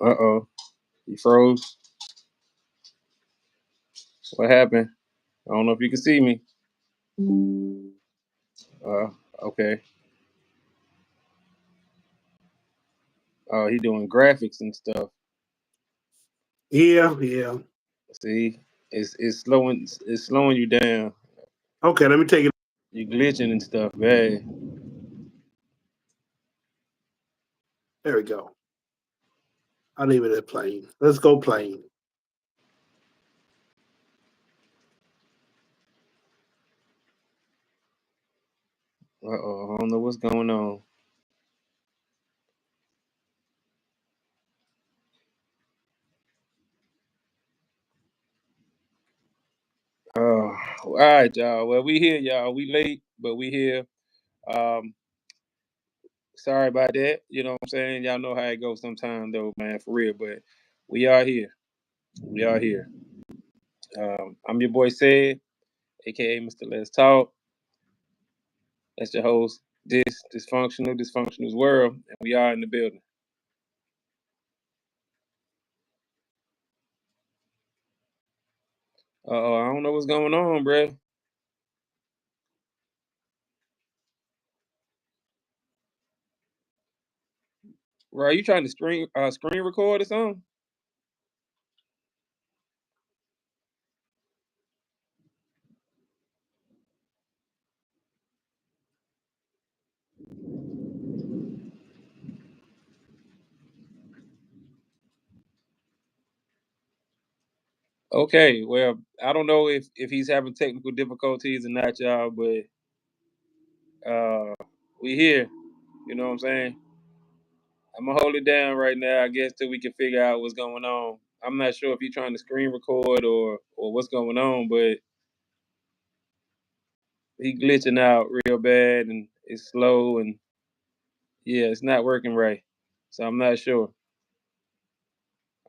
Uh-oh. He froze. What happened? I don't know if you can see me. Uh, okay. Oh, he doing graphics and stuff. Yeah. See, it's slowing you down. Okay, let me take it. You glitching and stuff, man. There we go. I'll leave it at plain. Let's go plain. Uh-oh, I don't know what's going on. All right, y'all. Well, we here, y'all. We late, but we here. Um, Sorry about that. You know what I'm saying? Y'all know how it goes sometimes, though, man, for real. But we are here. We are here. I'm your boy Said, aka Mr. Let's Talk. That's your host. This dysfunctional world, and we are in the building. I don't know what's going on, bruh. Right, you trying to screen record or something? Okay, well, I don't know if he's having technical difficulties or not, y'all, but we here. You know what I'm saying? I'm gonna hold it down right now, I guess, till we can figure out what's going on. I'm not sure if he's trying to screen record or what's going on, but he glitching out real bad and it's slow and yeah, it's not working right. So I'm not sure.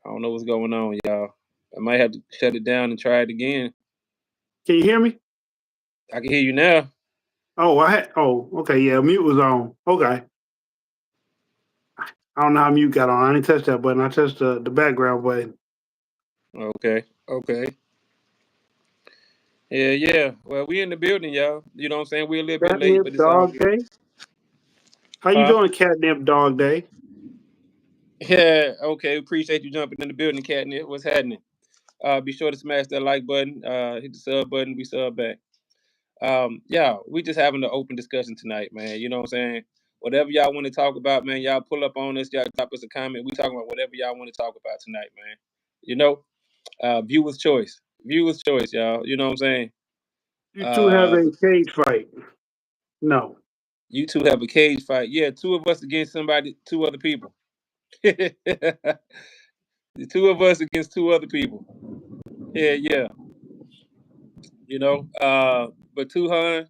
I don't know what's going on, y'all. I might have to shut it down and try it again. Can you hear me? I can hear you now. Oh, okay, yeah, mute was on. Okay. I don't know how mute got on. I didn't touch that button. I touched the background button. Okay, okay. Yeah. Well, we in the building, y'all. You know what I'm saying? We're a little bit late, but Catnip it's all Dog good. Day. How you Huh? doing, Catnip Dog Day? Yeah, okay. Appreciate you jumping in the building, Catnip. What's happening? Be sure to smash that like button, hit the sub button, we sub back. Yeah, we just having an open discussion tonight, man. You know what I'm saying? Whatever y'all want to talk about, man, y'all pull up on us, y'all drop us a comment. We talking about whatever y'all want to talk about tonight, man. You know, viewers choice. Viewers choice, y'all. You know what I'm saying? You two have Uh, a cage fight. No. you two have a cage fight. Yeah, two of us against somebody, two other people. The two of us against two other people. Yeah. You know, but Tuhan,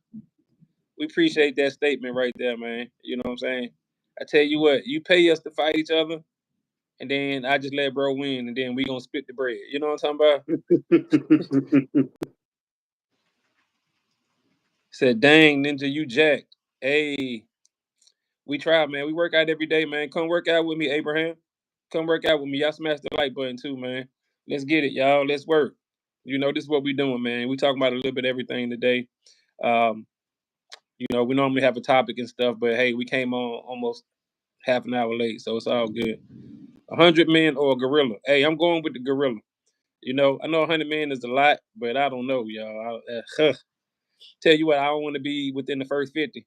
we appreciate that statement right there, man. You know what I'm saying? I tell you what, you pay us to fight each other, and then I just let bro win, and then we gonna split the bread. You know what I'm talking about? Said, dang, Ninja, you jacked. Hey, we try, man. We work out every day, man. Come work out with me, Abraham. Come work out with me. Y'all smash the like button too, man. Let's get it, y'all. Let's work. You know, this is what we doing, man. We talking about a little bit of everything today. Um, we normally have a topic and stuff, but hey, we came on almost half an hour late, so it's all good. 100 men or a gorilla? Hey, I'm going with the gorilla. I know 100 men is a lot, but I don't know, y'all. Tell you what, I don't want to be within the first 50.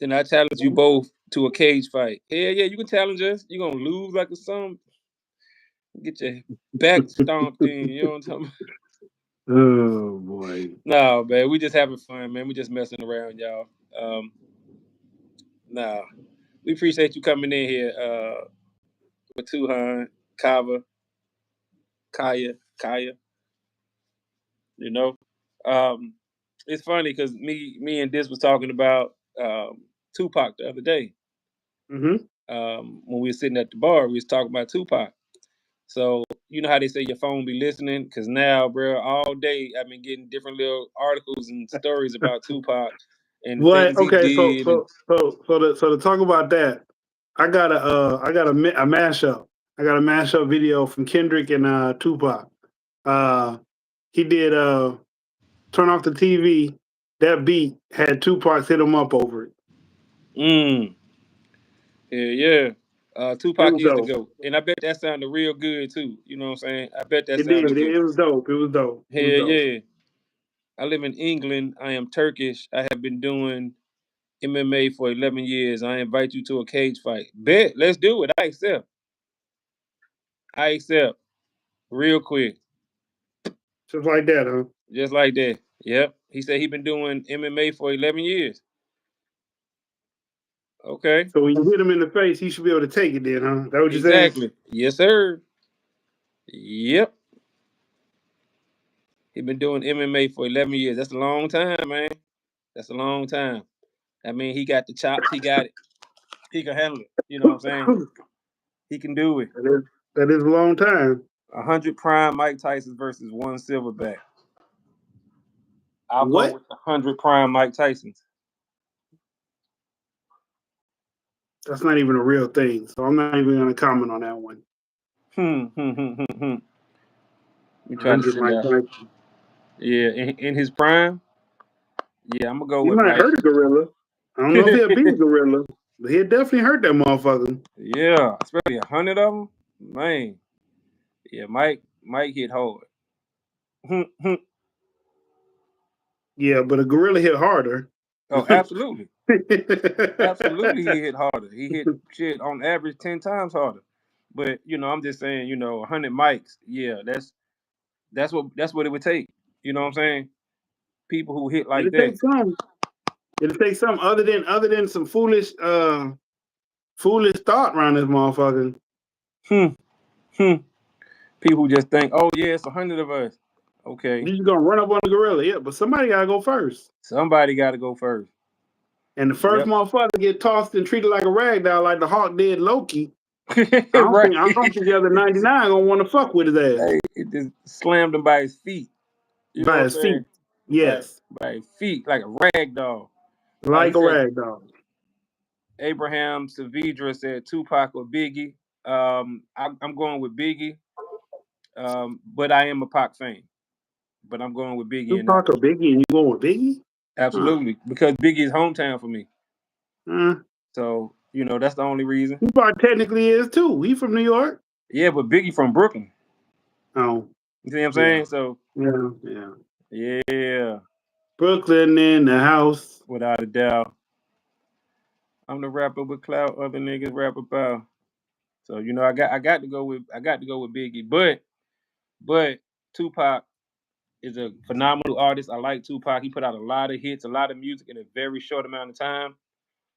Then I challenge you both to a cage fight. Yeah, you can challenge us. You're gonna lose like a son. Get your back stomped in. You know what I'm talking about? Oh boy. No, man, we just having fun, man. We just messing around, y'all. Um, nah, we appreciate you coming in here, with Tuhan, Kava, Kaya. You know, um, it's funny because me and Dis was talking about Tupac the other day. Mm-hmm. When we were sitting at the bar, we was talking about Tupac. So you know how they say your phone be listening, because now, bro, all day I've been getting different little articles and stories about Tupac, and the What? things he Okay, did. And to talk about that, I got a mashup. I got a mashup video from Kendrick and Tupac. Uh, he did "Turn Off the TV." That beat had Tupac hit him up over it. mm, yeah. It Tupac was is the dope. GOAT. And I bet that sounded real good too. You know what I'm saying? I bet that It did. sounded good. It was dope. It was dope. It Hell was dope. yeah. I live in England. I am Turkish. I have been doing MMA for 11 years. I invite you to a cage fight. Bet. Let's do it. I accept. I accept. Real quick. Just like that, huh? Just like that. Yep. He said he been doing MMA for 11 years. Okay. So when you hit him in the face, he should be able to take it. Then, huh? That what you're saying? Exactly. Yes, sir. Yep. He been doing MMA for 11 years. That's a long time, man. That's a long time. I mean, he got the chops. He got it. He can handle it. You know what I'm saying? He can do it. That is a long time. 100 prime Mike Tyson versus one silverback. I'll go What? with 100 prime Mike Tyson's. That's not even a real thing. So I'm not even going to comment on that one. Hmm. We try to 100 figure Mike out. Tyson. Yeah, in his prime. Yeah, I'm gonna go He with might Mike. hurt a gorilla. I don't know if he'll beat a gorilla, but he'll definitely hurt that motherfucker. Yeah, especially 100 of them. Man, yeah, Mike hit hard. Yeah, but a gorilla hit harder. Oh, absolutely. Absolutely, he hit harder. He hit shit on average 10 times harder. But I'm just saying, 100 mics. Yeah, that's what it would take. You know what I'm saying? People who hit like It'll that. take some. It'll take some other than some foolish thought around this motherfucker. Hmm. Hmm. People who just think, oh yeah, it's 100 of us. Okay, You just gonna run up on the gorilla, yeah, but somebody gotta go first. somebody got to go first. And the first Yep. motherfucker get tossed and treated like a rag doll, like the Hawk did Loki. I don't Right. think I don't think the other 99 gonna want to fuck with his ass Hey, it just slammed him by his feet. You know by what his I'm saying? feet. Yes, By his feet, like a rag doll. He like a said rag doll. Abraham Savidra said Tupac or Biggie. I'm going with Biggie. But I am a Pac fan. But I'm going with Biggie in that Tupac or one. Biggie, and you going with Biggie? Huh. Absolutely, because Biggie is hometown for me. Uh, So that's the only reason. Tupac technically is too. He from New York. Yeah, but Biggie from Brooklyn. Oh, You see what I'm yeah, saying? So yeah. yeah, Brooklyn in the house. without a doubt, I'm the rapper with clout. Other niggas rap about. So I got to go with Biggie, but Tupac is a phenomenal artist. I like Tupac. He put out a lot of hits, a lot of music in a very short amount of time. He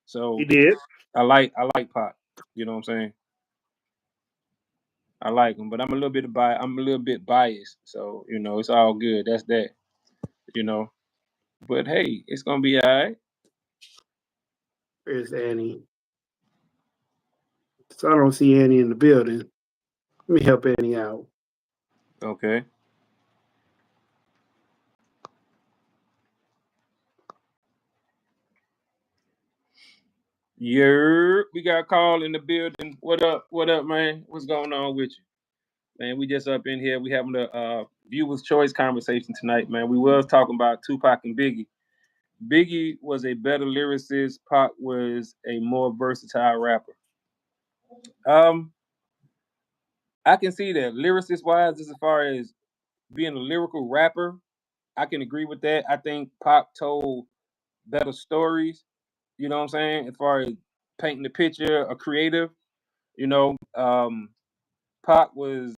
So did. I like Pac. You know what I'm saying? I like him, but I'm a little bit biased. So it's all good. That's that. You know. But hey, it's gonna be all right. Where's Annie? So I don't see Annie in the building. Let me help Annie out. Okay. Yeah, we got a call in the building. What up? What up, man? What's going on with you? Man, we just up in here. We having a viewers choice conversation tonight, man. We was talking about Tupac and Biggie. Biggie was a better lyricist. Pac was a more versatile rapper. Um, I can see that lyricist wise, as far as being a lyrical rapper, I can agree with that. I think Pac told better stories. You know what I'm saying? As far as painting the picture, a creative. You know, Pac was,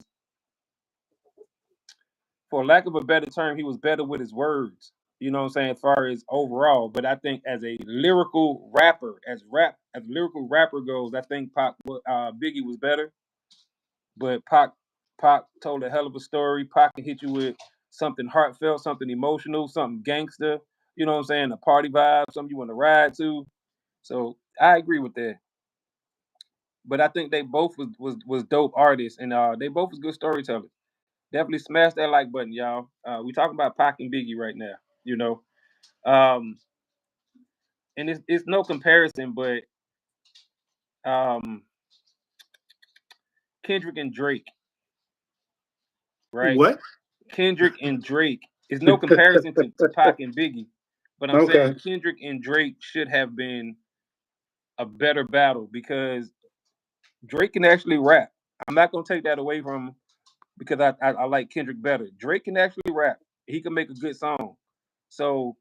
for lack of a better term, he was better with his words. You know what I'm saying, as far as overall. But I think as a lyrical rapper, as a lyrical rapper goes, I think Biggie was better. But Pac told a hell of a story. Pac can hit you with something heartfelt, something emotional, something gangster. You know what I'm saying, a party vibe, something you want to ride to. So I agree with that. But I think they both was dope artists, and they both was good storytellers. Definitely smash that like button, y'all. We talking about Pac and Biggie right now. You know, um, and it's no comparison, but um, Kendrick and Drake, right? What? Kendrick and Drake is no comparison to Pac and Biggie, but I'm saying Okay. Kendrick and Drake should have been a better battle because Drake can actually rap. I'm not gonna take that away from him because I like Kendrick better. Drake can actually rap. He can make a good song. So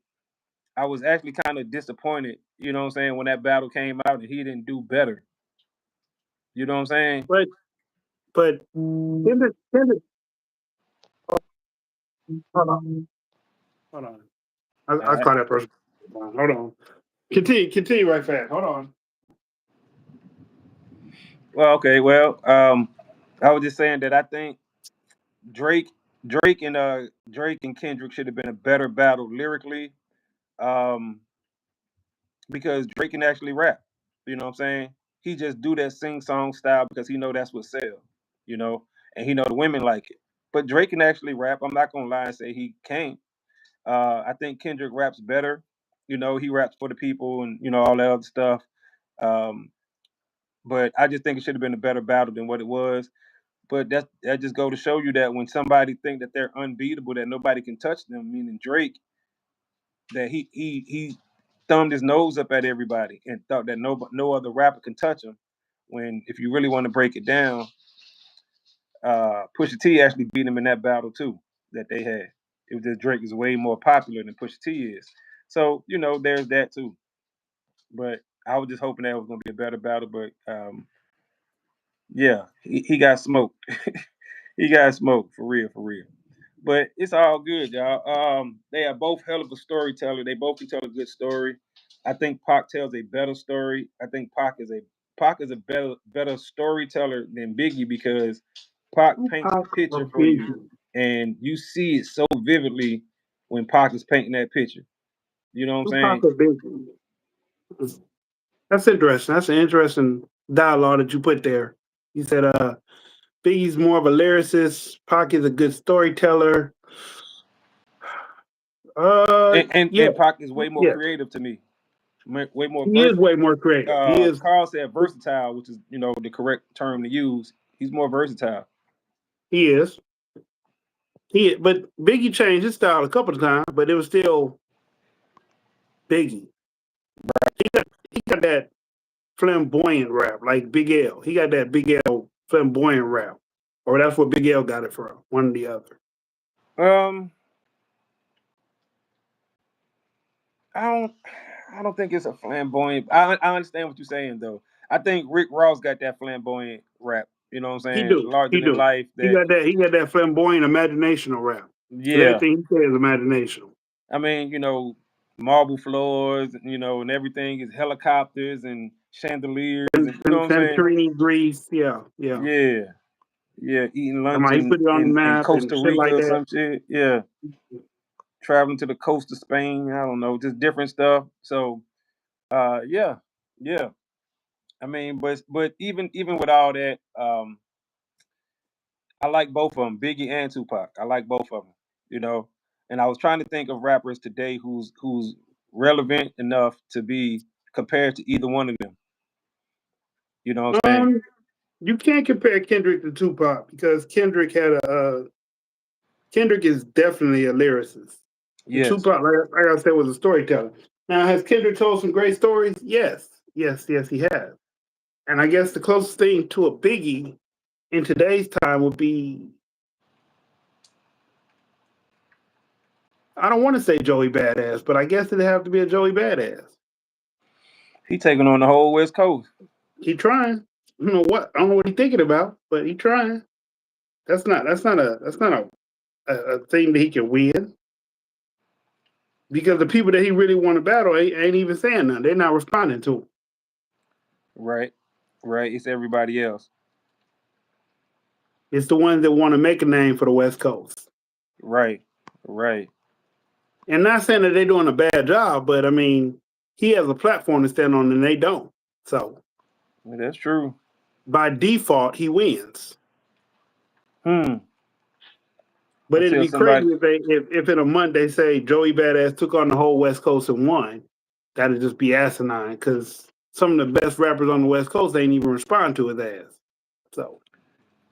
I was actually kind of disappointed, you know what I'm saying, when that battle came out and he didn't do better. You know what I'm saying? But Kendrick, hold on. All I right. call that person. Hold on. Continue right fast. Hold on. Well, okay. Well, I was just saying that I think Drake, Drake and Kendrick should have been a better battle lyrically, um, because Drake can actually rap. You know what I'm saying? He just do that sing song style because he know that's what sell. You know, and he know the women like it. But Drake can actually rap. I'm not gonna lie and say he can't. I think Kendrick raps better. You know, he raps for the people and all that other stuff. Um, but I just think it should have been a better battle than what it was. But that just go to show you that when somebody think that they're unbeatable, that nobody can touch them, meaning Drake, that he thumbed his nose up at everybody and thought that no other rapper can touch him. When if you really want to break it down, Pusha T actually beat him in that battle too that they had. It was just Drake is way more popular than Pusha T is. So there's that too. But I was just hoping that it was gonna be a better battle. But yeah, he got smoked. He got smoked for real, for real. But it's all good, y'all. They are both hell of a storyteller. They both can tell a good story. I think Pac tells a better story. I think Pac is a better storyteller than Biggie because Pac paints a Tupac or picture for you, Biggie? and you see it so vividly when Pac is painting that picture. You know what I'm Tupac saying? or Biggie? That's interesting. That's an interesting dialogue that you put there. You said Biggie's more of a lyricist. Pac is a good storyteller. Yeah, And Pac is way more yeah. creative to me. Way more He is versatile. way more creative. He is. Carl said versatile, which is the correct term to use. He's more versatile. He is. But Biggie changed his style a couple of times, but it was still Biggie. He got that flamboyant rap, like Big L. He got that Big L flamboyant rap, or that's where Big L got it from. One or the other. Um, I don't, I don't think it's a flamboyant. I understand what you're saying though. I think Rick Ross got that flamboyant rap. You know what I'm He saying? do. Larger He than do. life. He That got that. He got that flamboyant, imaginational rap. Because yeah. everything he says is imaginational. I mean, marble floors. And everything is helicopters and chandeliers, and you know what I'm saying? Santorini, Greece. Yeah, yeah. Yeah, yeah. Eating Come lunch on, he in put it on the in map and Costa shit Rica like or that. some shit. Yeah, traveling to the coast of Spain. I don't know, just different stuff. So, yeah, yeah. I mean, but even with all that, I like both of them, Biggie and Tupac. I like both of them. You know, and I was trying to think of rappers today who's relevant enough to be compared to either one of them. You know what I'm saying? Um, you can't compare Kendrick to Tupac because Kendrick is definitely a lyricist. And Yes. Tupac, like I said, was a storyteller. Now, has Kendrick told some great stories? Yes, yes, yes, he has. And I guess the closest thing to a Biggie in today's time would be, I don't want to say Joey Badass, but I guess it'd have to be a Joey Badass. He taking on the whole West Coast. He trying. I don't know what he thinking about, but he trying. That's not a thing that he can win because the people that he really want to battle ain't even saying nothing. They're not responding to him. Right. Right. It's everybody else. It's the ones that want to make a name for the West Coast. Right. Right. And not saying that they're doing a bad job, but I mean, he has a platform to stand on and they don't. So That's true. by default, he wins. Hmm. But it'd Until be crazy somebody. if in a month they say Joey Badass took on the whole West Coast and won. that'd just be asinine because some of the best rappers on the West Coast ain't even respond to his ass. So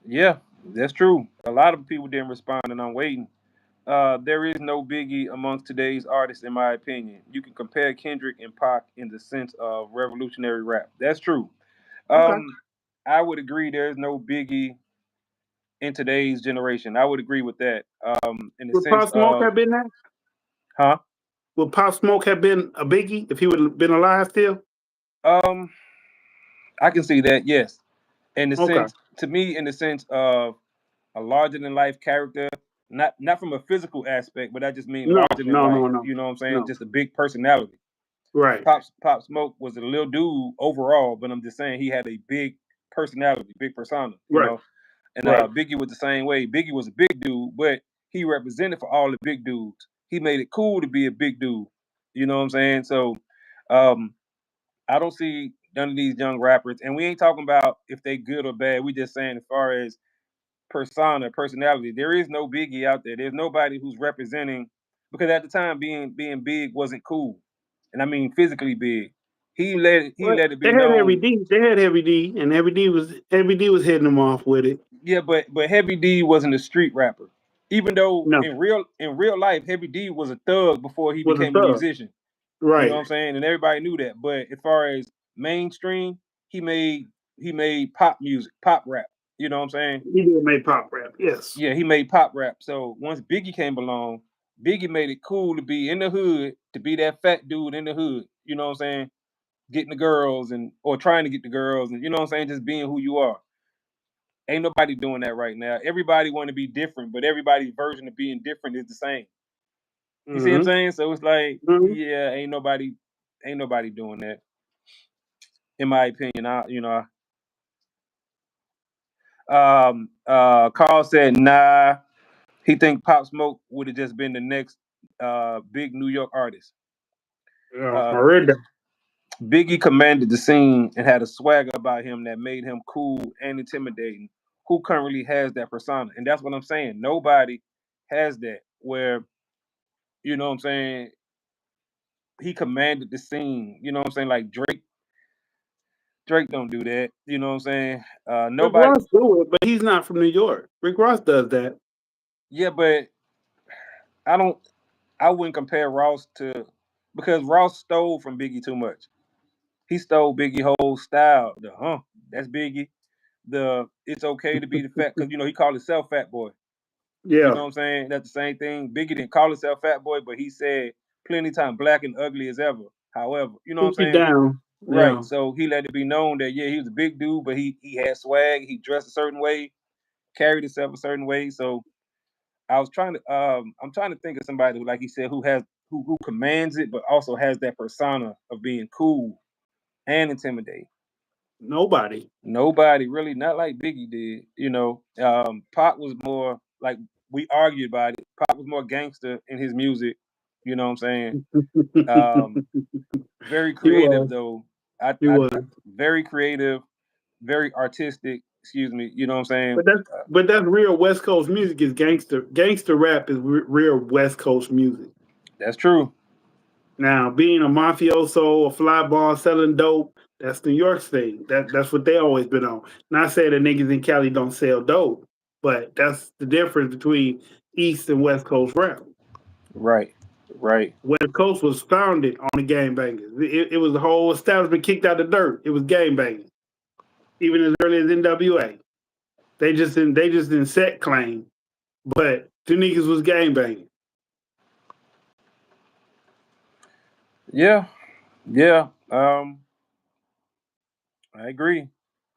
Yeah, that's true. A lot of people didn't respond, and I'm waiting. There is no Biggie amongst today's artists, in my opinion. You can compare Kendrick and Pac in the sense of revolutionary rap. That's true. okay, Um, I would agree. There's no Biggie in today's generation. I would agree with that. In the would sense Pop Smoke of, have been that? huh? Would Pop Smoke have been a Biggie if he would have been alive still? Um, I can see that. Yes, in the Okay, sense, to me, in the sense of a larger than life character, not from a physical aspect, but I just mean no, larger than no, life. no, no, You know what I'm saying? no. Just a big personality. Right. Pop Smoke was a little dude overall, but I'm just saying he had a big personality, big persona. You Right. know, and Right. Biggie was the same way. Biggie was a big dude, but he represented for all the big dudes. He made it cool to be a big dude. You know what I'm saying? So, um, I don't see none of these young rappers, and we ain't talking about if they good or bad. We just saying as far as persona, personality. There is no Biggie out there. There's nobody who's representing because at the time being big wasn't cool, and I mean physically big. He Well, let it they be had Heavy known. D. They had Heavy D, and Heavy D was hitting them off with it. Yeah, but Heavy D wasn't a street rapper. Even though No, in real life Heavy D was a thug before he was a became a thug. musician. You know Right. what I'm saying? And everybody knew that. But as far as mainstream, he made he made pop music, pop rap. You know what I'm saying? He did make pop rap. Yes. Yeah, he made pop rap. So once Biggie came along, Biggie made it cool to be in the hood, to be that fat dude in the hood. You know what I'm saying? Getting the girls and or trying to get the girls and you know what I'm saying, just being who you are. Ain't nobody doing that right now. Everybody want to be different, but everybody's version of being different is the same. You see what I'm Mm-hmm. saying? So it's like, Mm-hmm. yeah, ain't nobody doing that. In my opinion, Carl said, nah. He think Pop Smoke would have just been the next big New York artist. Yeah, I Uh, read that. Biggie commanded the scene and had a swagger about him that made him cool and intimidating. Who currently has that persona? And that's what I'm saying. Nobody has that. Where you know what I'm saying he commanded the scene. You know what I'm saying, like Drake don't do that. You know what I'm saying. Rick Nobody. Ross do it, but he's not from New York. Rick Ross does that. Yeah, but I don't. I wouldn't compare Ross to because Ross stole from Biggie too much. He stole Biggie whole style. That's Biggie. The it's okay to be the fat because he called himself Fat Boy. You know Yeah. what I'm saying? That's the same thing. Biggie didn't call himself Fat Boy, but he said plenty of time black and ugly as ever. However, you know what I'm Keep you saying? down. Right. Yeah. So he let it be known that yeah, he was a big dude, but he had swag. He dressed a certain way, carried himself a certain way. So I'm trying to think of somebody who, like he said, who commands it, but also has that persona of being cool and intimidating. Nobody. Nobody really, not like Biggie did. Pop was more like we argued about it. Pop was more gangster in his music. You know what I'm saying? Um, very He creative was. though. He I was. very creative, very artistic. Excuse me. You know what I'm saying? But that's real West Coast music is gangster. Gangster rap is real West Coast music. That's true. Now, being a mafioso, a fly ball selling dope, that's New York's thing. That's what they always been on. Not saying that niggas in Cali don't sell dope, but that's the difference between East and West Coast rap. Right. Right. West Coast was founded on the game bangers. It was the whole establishment kicked out the dirt. It was game banging, even as early as NWA. They just didn't set claim, but two niggas was game banging. Yeah. Yeah. I agree.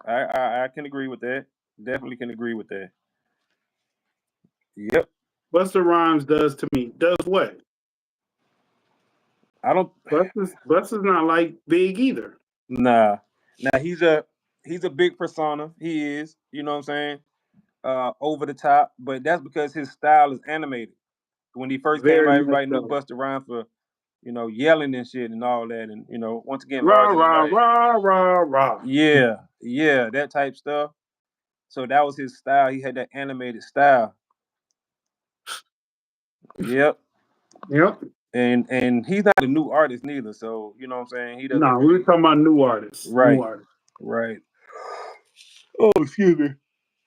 I can agree with that. Definitely can agree with that. Yep. Busta Rhymes does to me. Does what? I don't. Busta's not like Big either. Nah. Now he's a big persona. He is. You know what I'm saying? Over the top, but that's because his style is animated. When he first came Very out, much everybody knew so. Busta Rhymes for yelling and shit and all that, and once again Rah larger than rah life. rah rah rah. Yeah, yeah, that type stuff. So that was his style. He had that animated style. Yep. Yep. and he's not a new artist neither. So you know what I'm saying. He doesn't No, we were really talking about new artists. New right, artists. right. Oh, excuse me.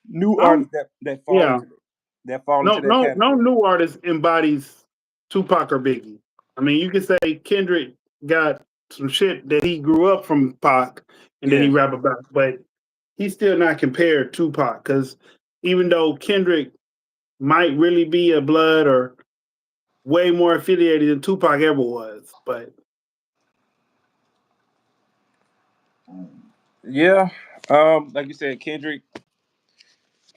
New I don't. artists that fall Yeah. into that No category. new artist embodies Tupac or Biggie. I mean, you could say Kendrick got some shit that he grew up from Pac and then he Yeah. rap about, but he's still not compared to Pac because even though Kendrick might really be a blood or way more affiliated than Tupac ever was, but Yeah. Like you said, Kendrick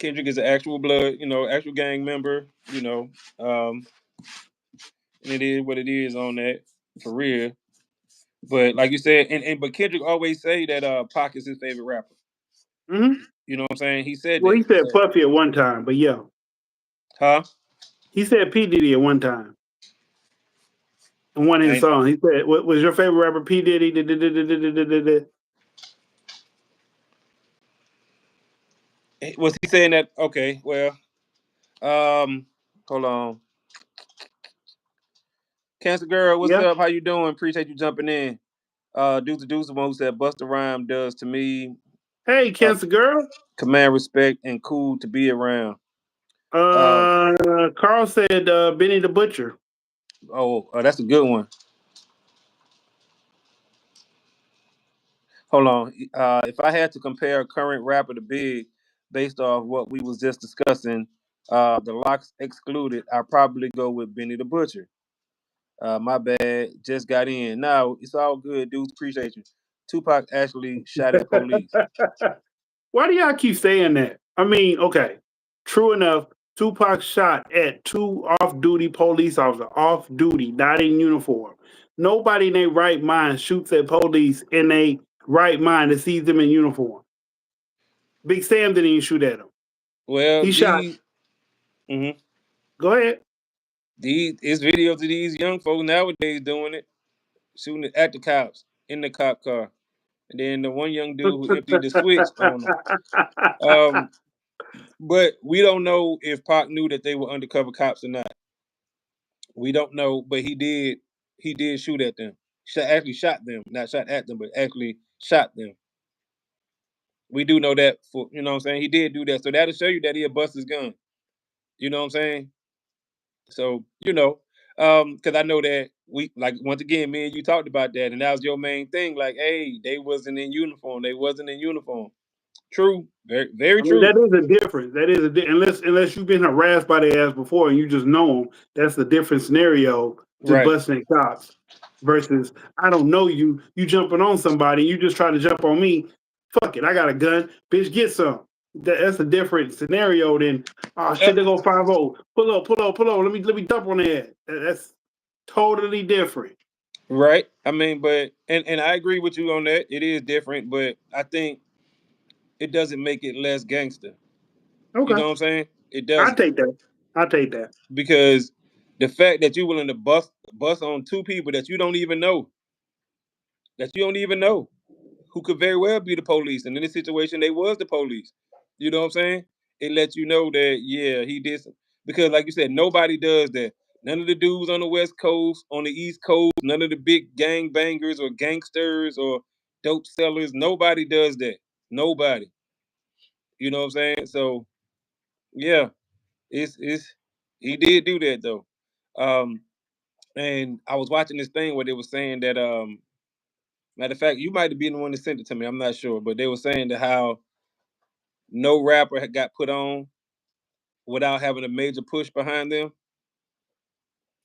is an actual blood, actual gang member, and it is what it is on that for real. But like you said, but Kendrick always say that Pac is his favorite rapper. mm-hmm. You know what I'm saying? He said Well, he that. said So, Puffy at one time, but yeah, huh? he said P Diddy at one time in one of his And songs. He said, "What was your favorite rapper?" P Diddy. was he saying that? Okay, well, um, hold on. Cancer girl, what's Yeah. up? How you doing? Appreciate you jumping in. Deuce the one who said Busta Rhyme does to me. Hey, Uh, Cancer Girl. command respect and cool to be around. Um, Carl said Benny the Butcher. that's a good one. Hold on. If I had to compare a current rapper to Big based off what we was just discussing, the locks excluded, I'd probably go with Benny the Butcher. My bad, just got in. No, it's all good, dudes. Appreciate you. Tupac actually shot at police. Why do y'all keep saying that? I mean, okay, true enough. Tupac shot at two off-duty police officers, off duty, not in uniform. Nobody in their right mind shoots at police in their right mind that sees them in uniform. Big Sam didn't even shoot at him. Well, He shot. mhm. Go ahead. These it's videos of these young folks nowadays doing it, shooting it at the cops in the cop car, and then the one young dude who emptied the switch on them. Um, but we don't know if Pac knew that they were undercover cops or not. We don't know, but he did. He did shoot at them. Actually shot them, not shot at them, but actually shot them. We do know that for what I'm saying. He did do that, so that'll show you that he'll bust his gun. You know what I'm saying? So because I know that we like once again, me and you talked about that, and that was your main thing. Like, hey, they wasn't in uniform. They wasn't in uniform. True, very very I mean, true. that is a difference. That is unless you've been harassed by their ass before and you just know them. That's a different scenario. Just Right, busting at cops versus I don't know you. You jumping on somebody. You just try to jump on me. Fuck it. I got a gun. Bitch, get some. That's a different scenario than oh uh, shit. They go 5-0. Pull up. Let me dump on that. That's totally different. right. I mean, but and I agree with you on that. It is different, but I think it doesn't make it less gangster. You know Okay, what I'm saying? It I doesn't take that. I take that. because the fact that you're willing to bust on two people that you don't even know, who could very well be the police, and in this situation, they was the police. You know what I'm saying? It lets you know that yeah, he did some, because, like you said, nobody does that. None of the dudes on the West Coast, on the East Coast, none of the big gang bangers or gangsters or dope sellers, nobody does that. Nobody. You know what I'm saying? So yeah, it's he did do that though. Um, and I was watching this thing where they were saying that matter of fact, you might have been the one that sent it to me. I'm not sure, but they were saying that how no rapper had got put on without having a major push behind them.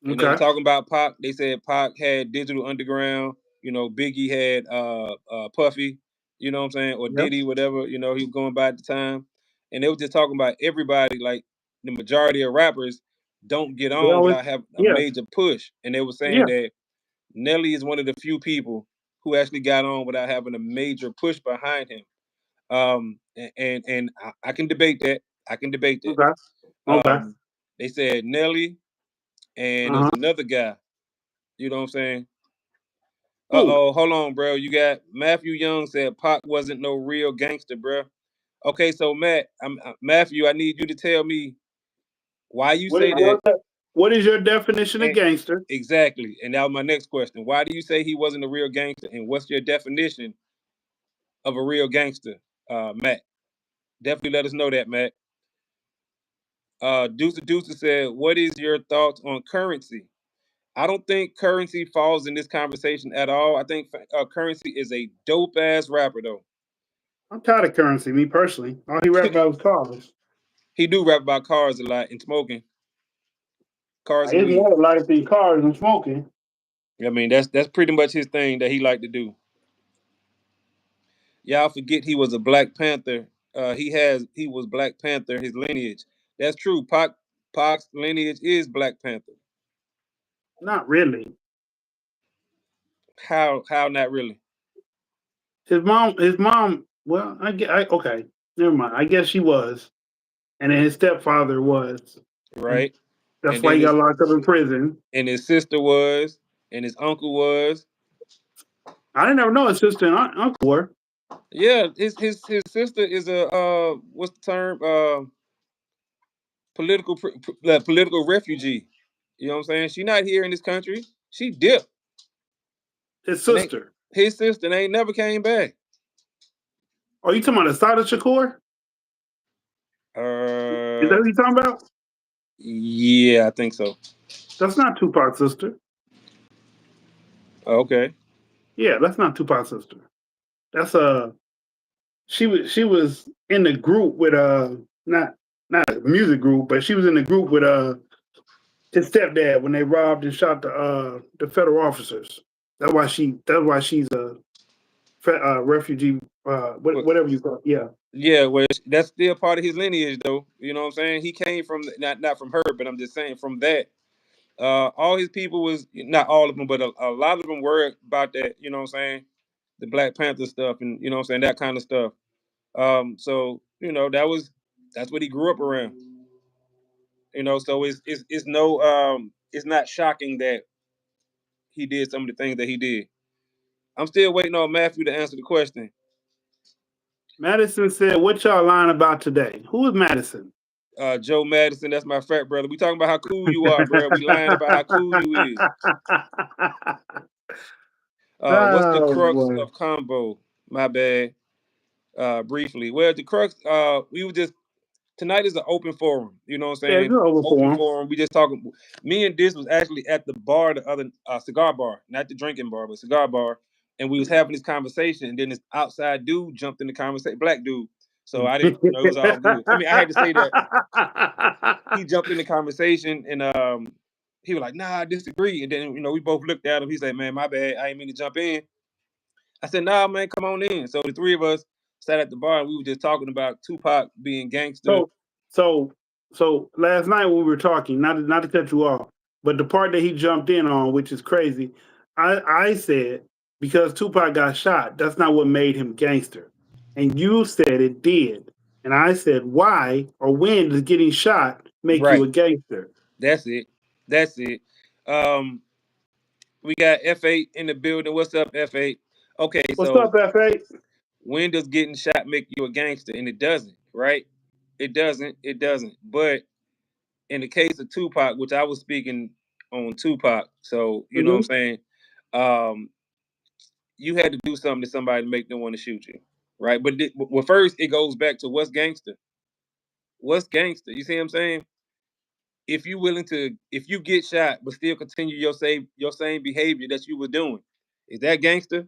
And they were Okay. talking about Pac. They said Pac had Digital Underground. Biggie had Puffy. You know what I'm saying, or Yep. Diddy, whatever. He was going by at the time. And they were just talking about everybody. Like the majority of rappers don't get They on always. without having a Yeah. major push. And they were saying Yeah. that Nelly is one of the few people who actually got on without having a major push behind him. And I can debate that. I can debate that. Okay. Okay. Um, they said Nelly and there was Uh-huh. another guy. You know what I'm saying? Who? Hold on, bro. You got Matthew Young said Pac wasn't no real gangster, bro. Okay, so Matthew, I need you to tell me why you What say was that. that? What is your definition of And gangster? exactly. And now my next question: why do you say he wasn't a real gangster? And what's your definition of a real gangster, Matt? Definitely let us know that, Matt. Deuce said, "What is your thoughts on currency?" I don't think currency falls in this conversation at all. I think currency is a dope ass rapper though. I'm tired of currency, me personally. All he rap about was cars. He do rap about cars a lot and smoking, cars and It's weed. more life than cars and smoking. I mean, that's pretty much his thing that he like to do. Y'all forget he was a Black Panther. He was Black Panther. His lineage. That's true. Pac's lineage is Black Panther. Not really. How not really, His mom. Well, okay. Never mind. I guess she was, and then his stepfather was, and right? that's And why then he got locked up in prison. his sister was, and his uncle was. I didn't ever know his sister and uncle were. Yeah, his sister is a what's the term? Political refugee. You know what I'm saying? She not here in this country. She dipped, His and they, sister. his sister they ain't never came back. Are you talking about Asada Shakur? Is that Uh, what you talking about? yeah, I think so. That's not Tupac's sister. Okay, Yeah, that's not Tupac's sister. That's she was in the group with not a music group, but she was in the group with his stepdad when they robbed and shot the federal officers. That's why she's a refugee, well, whatever you call it. Yeah. yeah, well, that's still part of his lineage, though. You know what I'm saying? He came from not from her, but I'm just saying from that. All his people was not all of them, but a lot of them were about that. You know what I'm saying? The Black Panther stuff, and you know what I'm saying, that kind of stuff. So that's what he grew up around. So it's no it's not shocking that he did some of the things that he did. I'm still waiting on Matthew to answer the question. Madison said, "What y'all lying about today? Who is Madison?" Joe Madison, that's my frat brother. We talking about how cool you are, bro. We lying about how cool you is. What's the Oh crux boy. of combo? My bad. Briefly. Well, the crux, we were just tonight is an open forum. You know what I'm Yeah, it's saying? over Open for him. forum. We just talking. Me and this was actually at the bar, the other cigar bar, not the drinking bar, but cigar bar, and we was having this conversation. And then this outside dude jumped in the conversation, black dude. So I didn't, it was all good. I mean, I had to say that he jumped in the conversation, and he was like, "Nah, I disagree." And then we both looked at him. He said, "Man, my bad. I didn't mean to jump in." I said, "Nah, man, come on in." So the three of us sat at the bar, and we were just talking about Tupac being gangster. so so so last night when we were talking, not to cut you off, but the part that he jumped in on, which is crazy, I said because Tupac got shot, that's not what made him gangster, and you said it did, and I said why or when does getting shot make you Right. a gangster? That's it. That's it. Um, we got F8 in the building. What's up, F8? Okay, What's so up, F8? when does getting shot make you a gangster? And it doesn't, right? It doesn't. It doesn't. But in the case of Tupac, which I was speaking on Tupac, so you know what I'm Mm-hmm. saying, um, you had to do something to somebody to make them want to shoot you, right? Well, first it goes back to what's gangster. What's gangster? You see what I'm saying? If you get shot but still continue your same behavior that you were doing, is that gangster?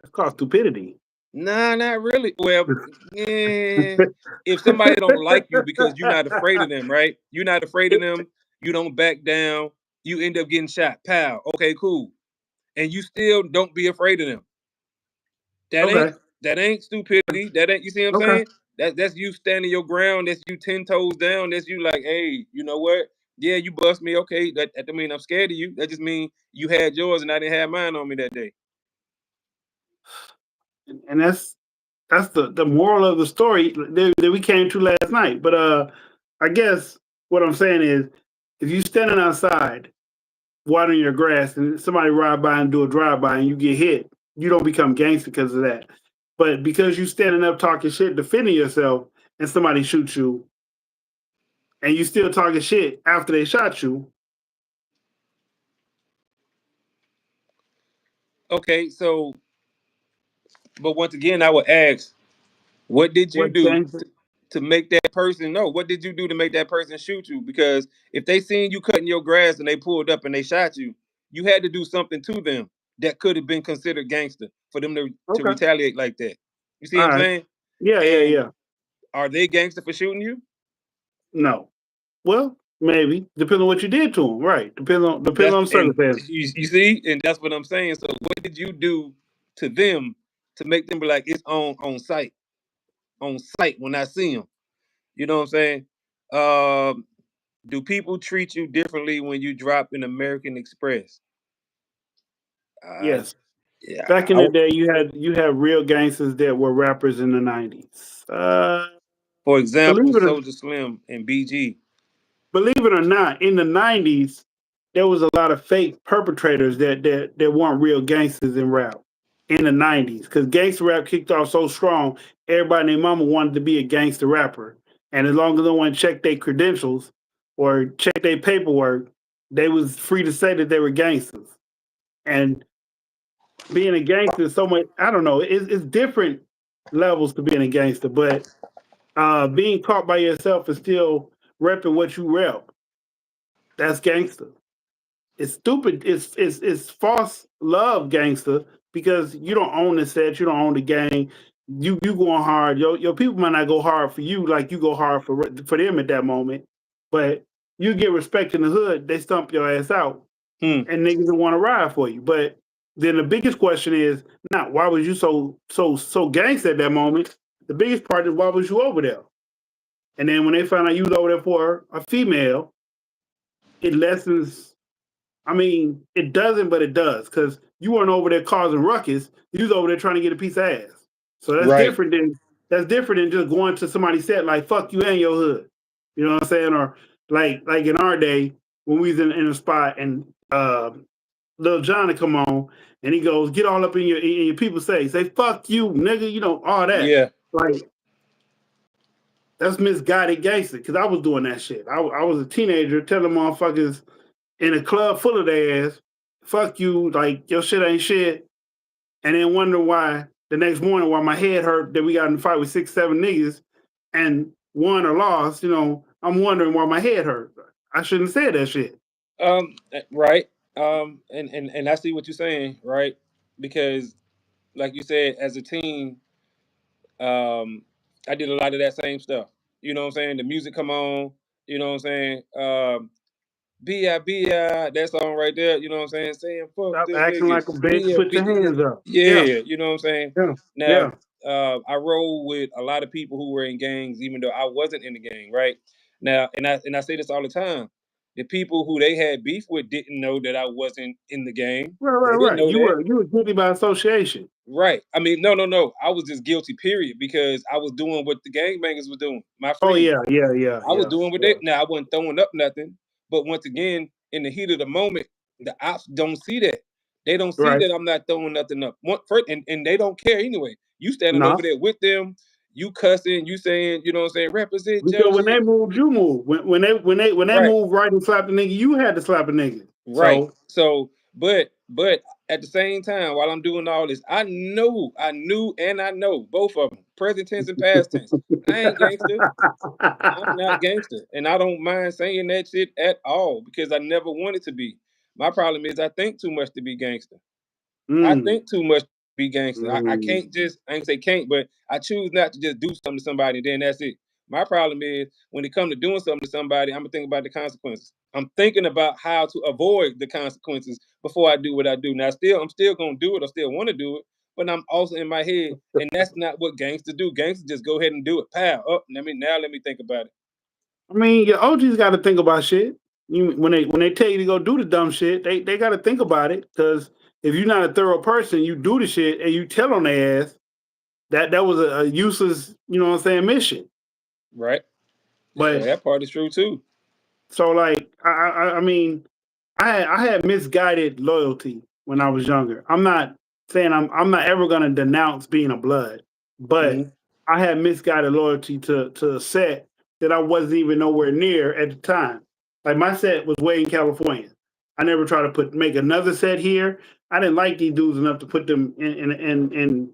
It's called stupidity. Nah, not really. Well, yeah. If somebody don't like you because you're not afraid of them, right? You're not afraid of them. You don't back down. You end up getting shot. Pow. Okay, cool. And you still don't be afraid of them. That ain't Okay. that ain't stupidity. That ain't, you see what I'm Okay. saying? That's you standing your ground. That's you 10 toes down. That's you like, hey, you know what? Yeah, you bust me. Okay, that don't mean I'm scared of you. That just mean you had yours and I didn't have mine on me that day. And that's the moral of the story that we came to last night. But I guess what I'm saying is, if you standing outside watering your grass and somebody ride by and do a drive by and you get hit, you don't become gangster because of that. But because you standing up talking shit, defending yourself, and somebody shoots you, and you still talking shit after they shot you, Okay, so but once again, I would ask, what did you what do gangster? to make that person know? What did you do to make that person shoot you? Because if they seen you cutting your grass and they pulled up and they shot you, you had to do something to them that could have been considered gangster for them to Okay, retaliate like that. You see what all I'm right, saying? yeah, yeah, And yeah. are they gangster for shooting you? No, well, maybe depends on what you did to them, right? Depends That's on the and circumstances. you see, and that's what I'm saying. So what did you do to them to make them be like it's on site when I see them? You know what I'm saying? Um, do people treat you differently when you drop an American Express? Uh, Yes, yeah. back in the day, you had real gangsters that were rappers in the '90s. For Believe example, it or Soldier Slim and BG. believe it or not, in the '90s, there was a lot of fake perpetrators that weren't real gangsters in rap in the '90s because gangster rap kicked off so strong. Everybody and their mama wanted to be a gangster rapper, and as long as no one checked their credentials or checked their paperwork, they was free to say that they were gangsters. And being a gangster is so much. I don't know. It's different levels to being a gangster, but being caught by yourself and still repping what you rep, that's gangster. It's stupid. It's false love gangster because you don't own the set, you don't own the gang. You going hard. Your people might not go hard for you like you go hard for them at that moment, but you get respect in the hood, they stump your ass out, Hmm. and niggas don't want to ride for you. But then the biggest question is not why was you so gangster at that moment. The biggest part is why was you over there? And then when they find out you was over there for a female, it lessens. I mean, it doesn't, but it does because you weren't over there causing ruckus. You was over there trying to get a piece of ass. So Right. that's different than just going to somebody's set like "fuck you and your hood." You know what I'm saying? Or like in our day when we was in a spot and Lil Johnny come on and he goes, "Get all up in your people say fuck you, nigga." You know all that. Yeah. Like that's misguided gangster because I was doing that shit. I was a teenager telling motherfuckers in a club full of their ass, fuck you, like your shit ain't shit, and then wonder why the next morning why my head hurt that we got in a fight with 6, 7 niggas and won or lost, I'm wondering why my head hurt. I shouldn't have said that shit. Right. And I see what you're saying, right? Because like you said, as a teen, um, I did a lot of that same stuff. You know what I'm saying? The music come on, you know what I'm saying? B.I.B.I. That song right there, you know what I'm saying? Saying fuck Stop them acting niggas. like a bitch. Put your B.I.B.I. hands up. Yeah, Yeah, you know what I'm saying? yeah, Now, yeah. I roll with a lot of people who were in gangs, even though I wasn't in the gang, right? Now, and I say this all the time. The people who they had beef with didn't know that I wasn't in the gang. Right, right, They didn't right. know You that. were you were guilty by association. Right. I mean, no, no, no. I was just guilty, period, because I was doing what the gangbangers were doing. My Oh friends. yeah, yeah, yeah, I was yeah, doing what they yeah. now I wasn't throwing up nothing, but once again, in the heat of the moment, the ops don't see that. They don't see Right. that I'm not throwing nothing up. And they don't care anyway. You standing over No. there with them, you cussing, you saying, you know what I'm saying, represent Because when they justice. moved, you moved. When they Right. moved right and slapped the nigga, you had to slap a nigga. Right. So So, but at the same time, while I'm doing all this, I knew, and I know both of them, present tense and past tense. I ain't gangster. I'm not gangster, and I don't mind saying that shit at all because I never wanted to be. My problem is I think too much to be gangster. I mm, think too much to be gangster. I can't mm. just I ain't say can't, but I choose not to just do something to somebody and then that's it. My problem is when it comes to doing something to somebody, I'm gonna think about the consequences. I'm thinking about how to avoid the consequences before I do what I do. Now, I'm still gonna do it. I still want to do it, but I'm also in my head, and that's not what gangsters do. Gangsters just go ahead and do it. Pow. Up. Let me think about it. I mean, your OGs got to think about shit. When they tell you to go do the dumb shit, they got to think about it because if you're not a thorough person, you do the shit and you tell on their ass that was a useless, what I'm saying, mission. Right. Yeah, But that part is true too. so like, I mean, I had misguided loyalty when I was younger. I'm not saying I'm not ever gonna denounce being a blood, but Hmm. I had misguided loyalty to a set that I wasn't even nowhere near at the time. Like my set was way in California. I never tried to make another set here. I didn't like these dudes enough to put them in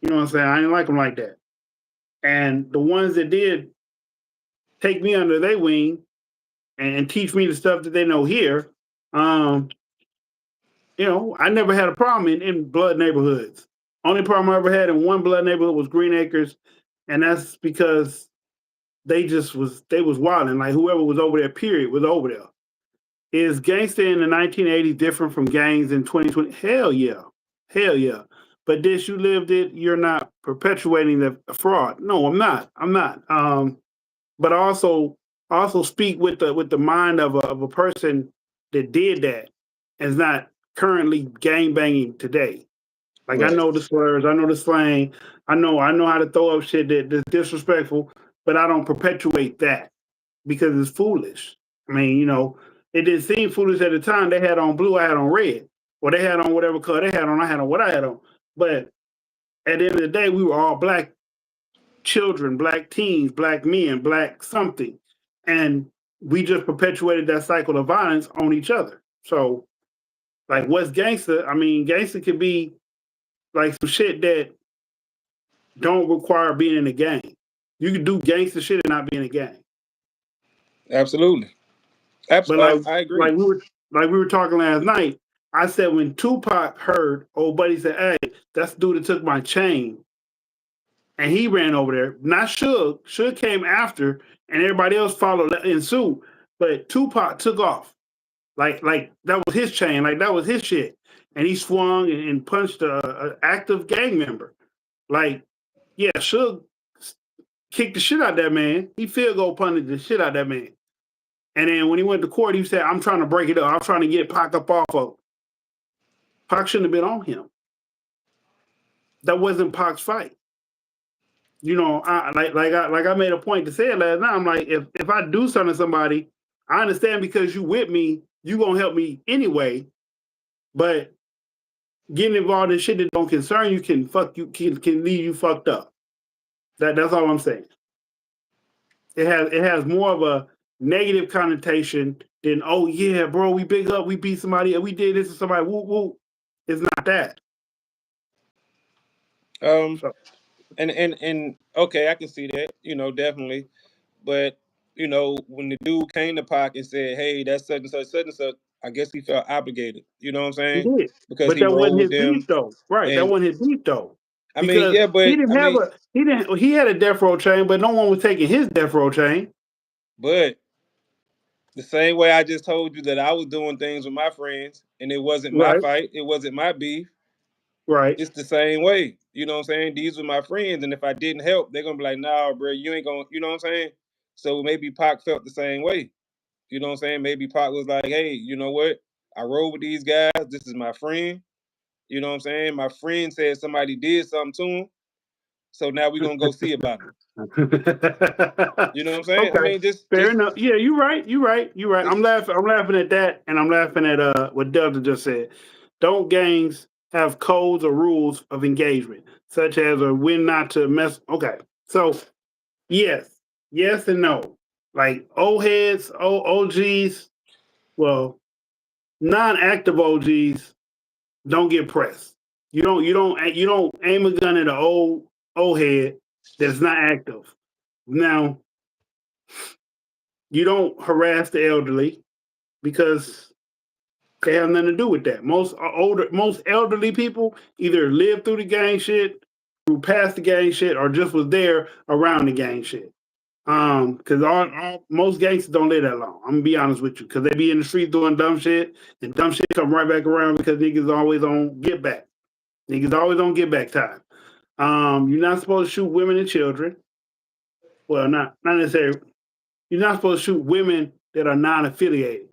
you know what I'm saying? I didn't like them like that. And the ones that did take me under their wing and teach me the stuff that they know here, um, I never had a problem in blood neighborhoods. Only problem I ever had in one blood neighborhood was Green Acres, and that's because they was wilding. Like whoever was over there, period, was over there. Is gangster in the 1980s different from gangs in 2020? Hell yeah, hell yeah. But this you lived it. You're not perpetuating the fraud. No, I'm not. I'm not. But I also speak with the mind of a person that did that and is not currently gang banging today. Like I Right. know the slurs, I know the slang, I know how to throw up shit that's disrespectful, but I don't perpetuate that because it's foolish. I mean, it didn't seem foolish at the time. They had on blue, I had on red, or they had on whatever color they had on, I had on what I had on. But at the end of the day, we were all black children, black teens, black men, black something, and we just perpetuated that cycle of violence on each other. So, like, what's gangster? I mean, gangster could be like some shit that don't require being in a gang. You can do gangster shit and not be in a gang. Absolutely. But like I agree. like we were like we were talking last night, I said when Tupac heard old buddy said, "Hey, that's the dude that took my chain," and he ran over there. Not Suge. Suge came after, and everybody else followed in suit. But Tupac took off. Like that was his chain. Like that was his shit. And he swung and punched a active gang member. Like, yeah, Suge kicked the shit out of that man. He field goal punted the shit out of that man. And then when he went to court, he said, "I'm trying to break it up. I'm trying to get Pac up off of." Pac shouldn't have been on him. That wasn't Pac's fight. I made a point to say it last night. I'm like, if I do something to somebody, I understand because you with me, you gonna help me anyway. But getting involved in shit that don't concern you can leave you fucked up. That's all I'm saying. It has more of a negative connotation than, oh yeah, bro, we big up, we beat somebody, we did this to somebody, whoop whoop. It's not that. Um, So and okay, I can see that. Definitely. But when the dude came to Pac and said, "Hey, that's such and such," I guess he felt obligated. You know what I'm he saying? did. Because But he that wasn't rolled with his beef them, though. Right. That and wasn't his beef though. I mean, Because yeah, he but didn't have a he had a death row chain, but no one was taking his death row chain. but the same way I just told you that I was doing things with my friends, and it wasn't my Right. fight, it wasn't my beef. Right. It's the same way. You know what I'm saying? These were my friends, and if I didn't help, they're gonna be like, "Nah, bro, you ain't gonna." You know what I'm saying? So maybe Pac felt the same way. You know what I'm saying? Maybe Pac was like, "Hey, you know what? I roll with these guys. This is my friend. You know what I'm saying? My friend said somebody did something to him, so now we're gonna go see about him." You know what I'm saying? I Okay. mean, just Fair just enough. Yeah, you're right. You're right. You're right. it's I'm laughing at that, and I'm laughing at what Delta just said. Don't gangs have codes or rules of engagement, such as or when not to mess? Okay. So yes, yes and no. Like old heads, old OGs. Well, non-active OGs don't get pressed. You don't aim a gun at an old head that's not active. Now you don't harass the elderly because they have nothing to do with that. Most elderly people either lived through the gang shit, grew past the gang shit, or just was there around the gang shit. Because most gangsters don't live that long. I'm gonna be honest with you, because they be in the street doing dumb shit, and dumb shit come right back around because niggas always on get back. Niggas always on get back time. You're not supposed to shoot women and children. Well, not necessarily. You're not supposed to shoot women that are non-affiliated,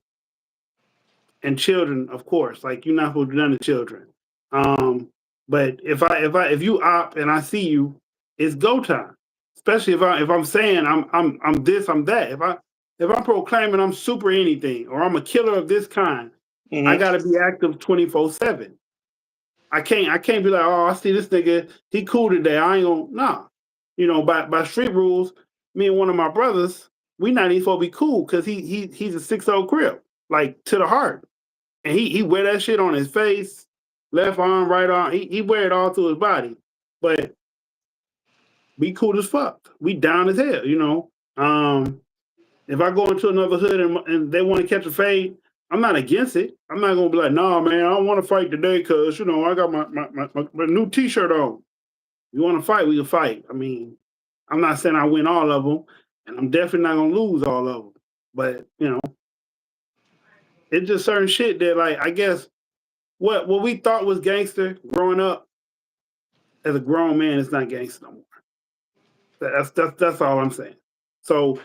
and children, of course. Like you're not supposed to do nothing to children. Um, but if you opt and I see you, it's go time. Especially if I'm saying I'm this, I'm that. If I'm proclaiming I'm super anything or I'm a killer of this kind, I mm-hmm. gotta be active 24/7. I can't be like, oh, I see this nigga, he cool today. I ain't gonna nah. By street rules, me and one of my brothers, we not even supposed to be cool because he's a 6'0" Crip, like to the heart. And he wear that shit on his face, left arm, right arm. He wear it all through his body. But we cool as fuck. We down as hell, you know. If I go into another hood and they want to catch a fade, I'm not against it. I'm not gonna be like, nah, man, I don't want to fight today because you know I got my new T-shirt on. You want to fight, we can fight. I mean, I'm not saying I win all of them, and I'm definitely not gonna lose all of them. But you know, it's just certain shit that, like, I guess what we thought was gangster growing up as a grown man is not gangster no more. That's all I'm saying. So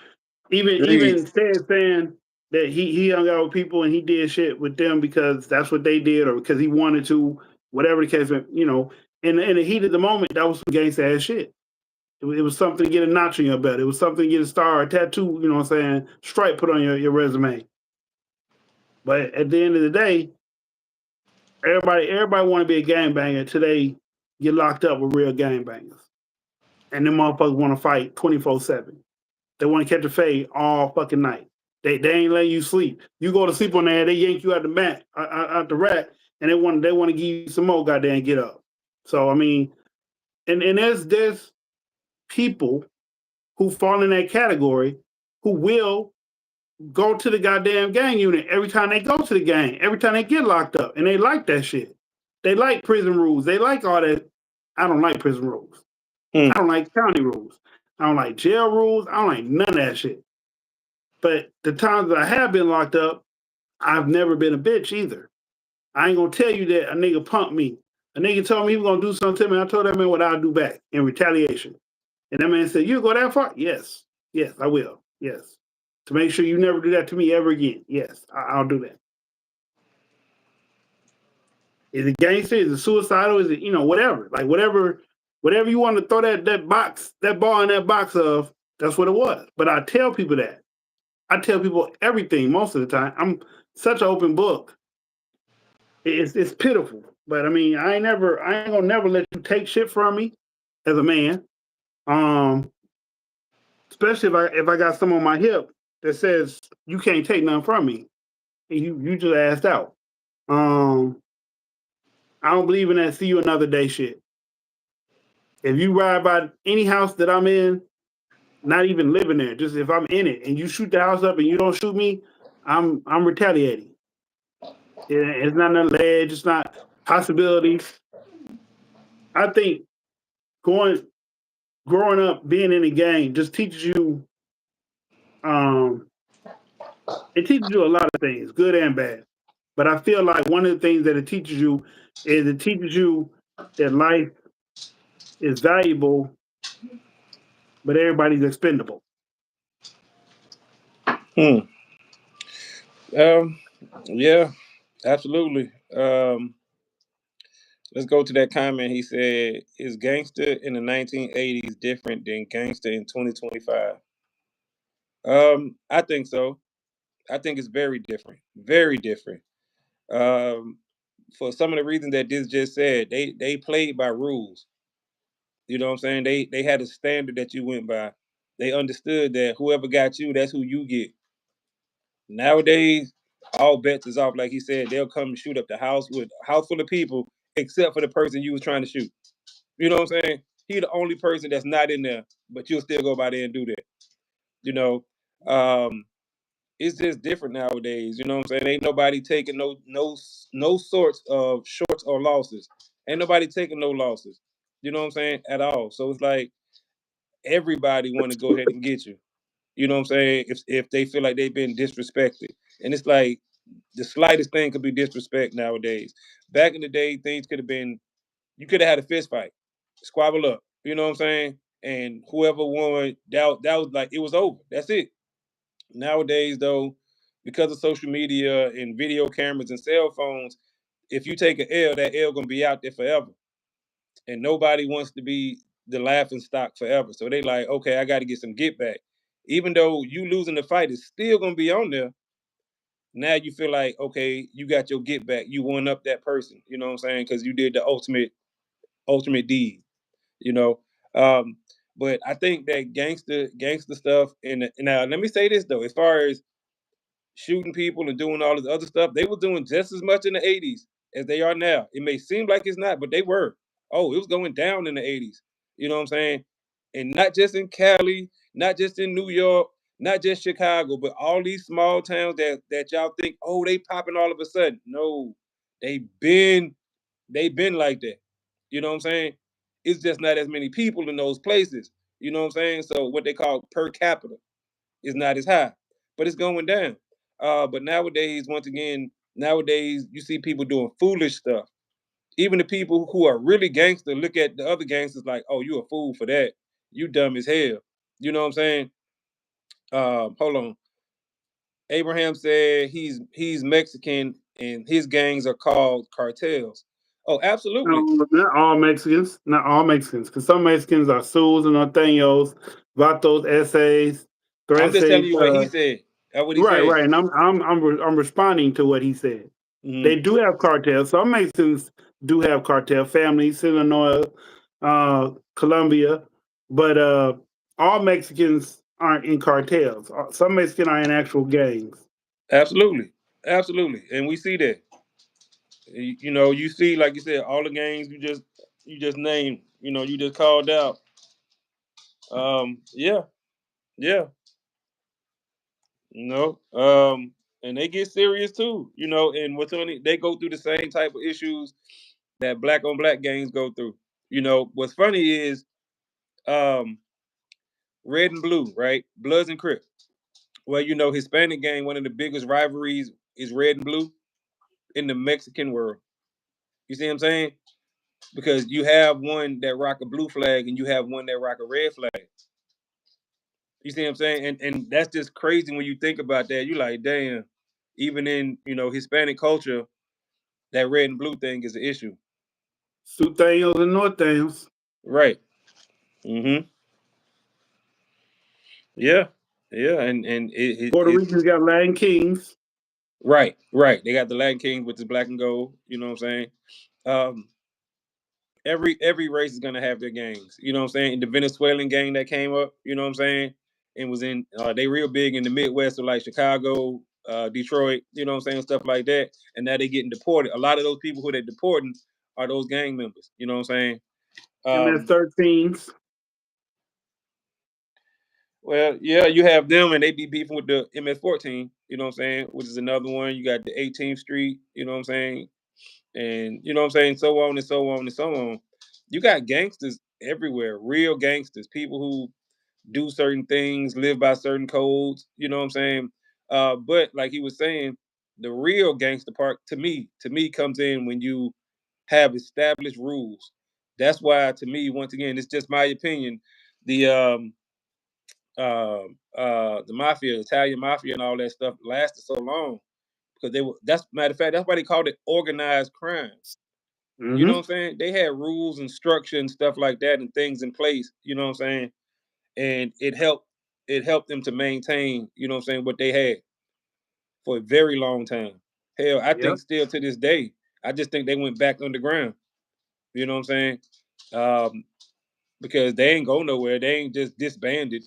even Agreed. saying that he hung out with people and he did shit with them because that's what they did or because he wanted to, whatever the case, you know. In the heat of the moment, that was some gangsta ass shit. It was something to get a notch on your belt. It was something to get a star, a tattoo, you know what I'm saying, stripe put on your resume. But at the end of the day, everybody want to be a gangbanger till they get locked up with real gangbangers. And them motherfuckers want to fight 24/7. They want to catch a fade all fucking night. They ain't letting you sleep. You go to sleep on there, they yank you out the mat, out the rack, and they want to give you some more goddamn get up. So I mean, and there's people who fall in that category who will go to the goddamn gang unit every time they go to the gang, every time they get locked up, and they like that shit. They like prison rules. They like all that. I don't like prison rules. Hmm. I don't like county rules. I don't like jail rules. I don't like none of that shit. But the times that I have been locked up, I've never been a bitch either. I ain't gonna tell you that a nigga punked me. A nigga told me he was gonna do something to me. I told that man what I'll do back in retaliation. And that man said, "You go that far?" Yes. Yes, I will. Yes. To make sure you never do that to me ever again. Yes, I'll do that. Is it gangster? Is it suicidal? Is it, you know, whatever? Like whatever you want to throw that ball in that box of, that's what it was. But I tell people that. I tell people everything most of the time. I'm such an open book. It's pitiful. But I mean, I ain't gonna never let you take shit from me as a man. Um, Especially if I got some on my hip that says you can't take nothing from me. And you just asked out. Um, I don't believe in that see you another day shit. If you ride by any house that I'm in, not even living there, just if I'm in it and you shoot the house up and you don't shoot me, I'm retaliating. It's not an ledge, it's not possibilities. I think going growing up being in a gang just teaches you um it teaches you a lot of things, good and bad. But I feel like one of the things that it teaches you is it teaches you that life is valuable, but everybody's expendable. Hmm. Um. Yeah. Absolutely. Let's go to that comment. He said, "Is gangster in the 1980s different than gangster in 2025?" I think so. I think it's very different. Very different. Um, for some of the reasons that this just said, they played by rules. You know what I'm saying? They had a standard that you went by. They understood that whoever got you, that's who you get. Nowadays, all bets is off. Like he said, they'll come and shoot up the house with a house full of people, except for the person you was trying to shoot. You know what I'm saying? He the only person that's not in there, but you'll still go by there and do that. You know, um, it's just different nowadays. You know what I'm saying? Ain't nobody taking no sorts of shorts or losses. Ain't nobody taking no losses. You know what I'm saying? At all. So it's like everybody want to go ahead and get you. You know what I'm saying? If they feel like they've been disrespected, and it's like the slightest thing could be disrespect nowadays. Back in the day, things could have been. You could have had a fist fight, squabble up. You know what I'm saying? And whoever won, that was like it was over. That's it. Nowadays, though, because of social media and video cameras and cell phones, if you take an L, that L gonna be out there forever, and nobody wants to be the laughing stock forever. So they like, okay, I got to get some get back. Even though you losing the fight is still gonna be on there. Now you feel like, okay, you got your get back. You won up that person. You know what I'm saying? Because you did the ultimate deed. You know. Um, But I think that gangster stuff, and now let me say this though, as far as shooting people and doing all this other stuff, they were doing just as much in the '80s as they are now. It may seem like it's not, but they were. Oh, it was going down in the '80s. You know what I'm saying? And not just in Cali, not just in New York, not just Chicago, but all these small towns that y'all think, oh, they popping all of a sudden. No, they been they been like that. You know what I'm saying? It's just not as many people in those places. You know what I'm saying? So what they call per capita is not as high, but it's going down. But nowadays, once again, nowadays you see people doing foolish stuff. Even the people who are really gangster look at the other gangsters like, "Oh, you a fool for that. You dumb as hell." You know what I'm saying? Hold on. Abraham said he's Mexican and his gangs are called cartels. Oh, absolutely. No, not all Mexicans. Not all Mexicans, because some Mexicans are Sus and Norteños, Vatos, Essays, I'm just telling Threses. you what he said. That's what he Right, said. right, and I'm responding to what he said. Hmm. They do have cartels. Some Mexicans do have cartel families, Illinois, Colombia, but all Mexicans aren't in cartels. Some Mexicans are in actual gangs. Absolutely, absolutely, and we see that. You see, like you said, all the games you just named. You just called out. Yeah, yeah. You know, and they get serious too. And what's on it, they go through the same type of issues that black on black gangs go through. What's funny is um, red and blue, right? Bloods and Crips. Well, Hispanic gang, one of the biggest rivalries is red and blue in the Mexican world. You see what I'm saying? Because you have one that rock a blue flag and you have one that rock a red flag. You see what I'm saying? And that's just crazy when you think about that. You like, damn, even in Hispanic culture, that red and blue thing is an issue. Suteños and Norteños. Right. Mm-hmm. Yeah. Yeah. And Puerto it Ricans got Latin Kings. right, right. They got the Latin King with the black and gold. You know what I'm saying? Um, every race is gonna have their gangs. You know what I'm saying? The Venezuelan gang that came up, you know what I'm saying, and was in they real big in the Midwest of like Chicago, Detroit, you know what I'm saying, stuff like that. And now they getting deported. A lot of those people who they're deporting are those gang members. You know what I'm saying? Um, MS-13s. well, yeah, you have them and they be beefing with the MS-14, you know what I'm saying, which is another one. You got the 18th Street, you know what I'm saying, and you know what I'm saying, so on and so on and so on. You got gangsters everywhere, real gangsters, people who do certain things, live by certain codes, you know what I'm saying? But like he was saying, the real gangster part to me comes in when you have established rules. That's why to me, once again, it's just my opinion, the the mafia, Italian mafia and all that stuff lasted so long because that's matter of fact, that's why they called it organized crime. You know what Mm-hmm. I'm saying? They had rules and structure and stuff like that and things in place, you know what I'm saying? And it helped them to maintain, you know what I'm saying, what they had for a very long time. Hell, I Yep. think still to this day, I just think they went back underground. You know what I'm saying? Um, because they ain't go nowhere. They ain't just disbanded.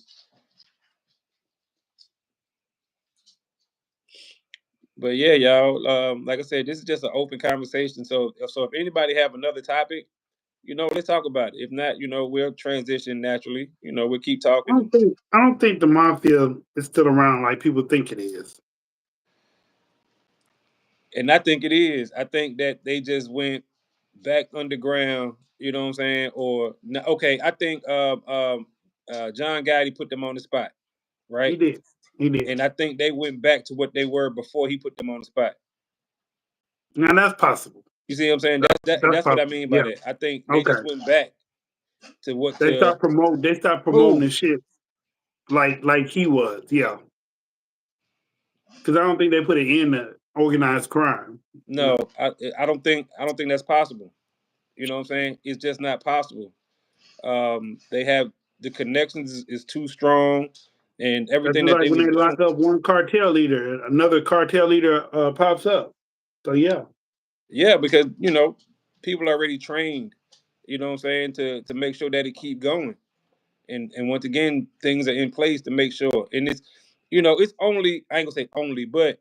But yeah, y'all. Like I said, this is just an open conversation. So if anybody have another topic, let's talk about it. If not, we'll transition naturally. We'll keep talking. I don't think the mafia is still around like people think it is. And I think it is. I think that they just went back underground. You know what I'm saying? Okay, I think John Gotti put them on the spot, He right? did. He did. And I think they went back to what they were before he put them on the spot. Now that's possible. You see what I'm saying? And That's that's what I possible. mean by Yeah. that. I think they just Okay. went back to what They to start promote. They start promoting who? the shit like he was. Yeah. Because I don't think they put it in the organized crime. No, No. I don't think that's possible. You know what I'm saying? It's just not possible. They have the connections is too strong, and That's everything just that like they when was they doing. lock up one cartel leader, another cartel leader pops up. So yeah. Yeah, because people are already trained. You know what I'm saying, to make sure that it keep going. And once again, things are in place to make sure. And it's, it's only, I ain't gonna say only, but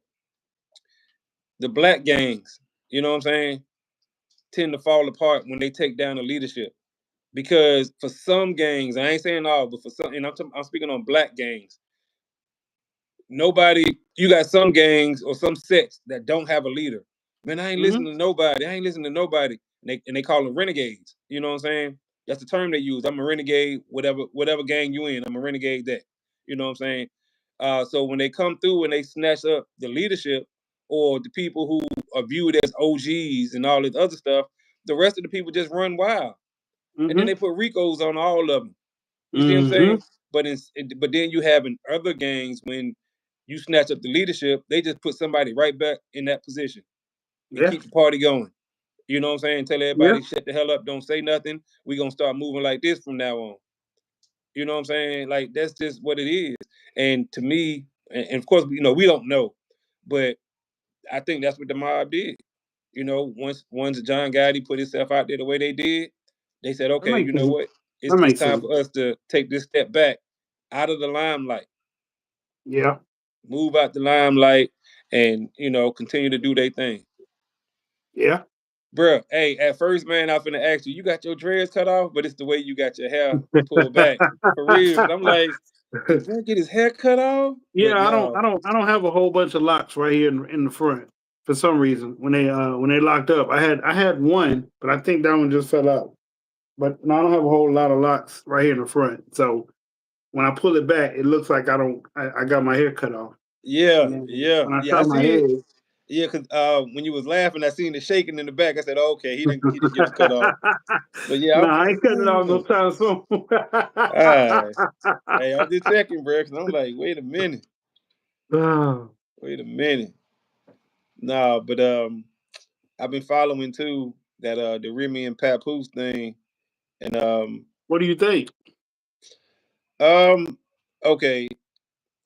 the black gangs, you know what I'm saying, tend to fall apart when they take down the leadership. Because for some gangs, I ain't saying all, but for some, and I'm speaking on black gangs, nobody, you got some gangs or some sects that don't have a leader. Man, I ain't Mm-hmm. listening to nobody. I ain't listening to nobody. And they call them renegades. You know what I'm saying? That's the term they use. I'm a renegade, whatever gang you in. I'm a renegade that. You know what I'm saying? So when they come through and they snatch up the leadership or the people who are viewed as OGs and all this other stuff, the rest of the people just run wild. And then Mm-hmm. they put Ricos on all of them. You see what I'm Mm-hmm. saying? But then you have in other gangs when you snatch up the leadership, they just put somebody right back in that position and Yeah. keep the party going. You know what I'm saying? Tell Yeah. everybody shut the hell up, don't say nothing. We gonna start moving like this from now on. You know what I'm saying? Like that's just what it is. And to me, and of course, we don't know, but I think that's what the mob did. Once John Gotti put himself out there the way they did, they said, That okay, makes you know sense. what? That It's makes time sense. for us to take this step back out of the limelight, Yeah. move out the limelight, and continue to do their thing. Yeah. Bruh, hey, at first, man, I finna ask you, you got your dreads cut off, but it's the way you got your hair pulled back. For real. Cause I'm like, did Brett get his hair cut off? But Yeah, I don't, no. I don't, I don't have a whole bunch of locks right here in the front for some reason. When they locked up, I had one, but I think that one just fell out. But no, I don't have a whole lot of locks right here in the front. So when I pull it back, it looks like I got my hair cut off. Yeah, And then yeah, when I yeah, I top my see it. head, Yeah, cause when you was laughing, I seen the shaking in the back. I said, oh, okay, he didn't get it cut off. But yeah, I no, was I like, ain't cutting it off no damn. time soon. Alright. Hey, I'm just checking, bro, because I'm like, wait a minute. Ah, Wait a minute. Nah, but I've been following too that the Remy and Papoose thing. And what do you think? um okay,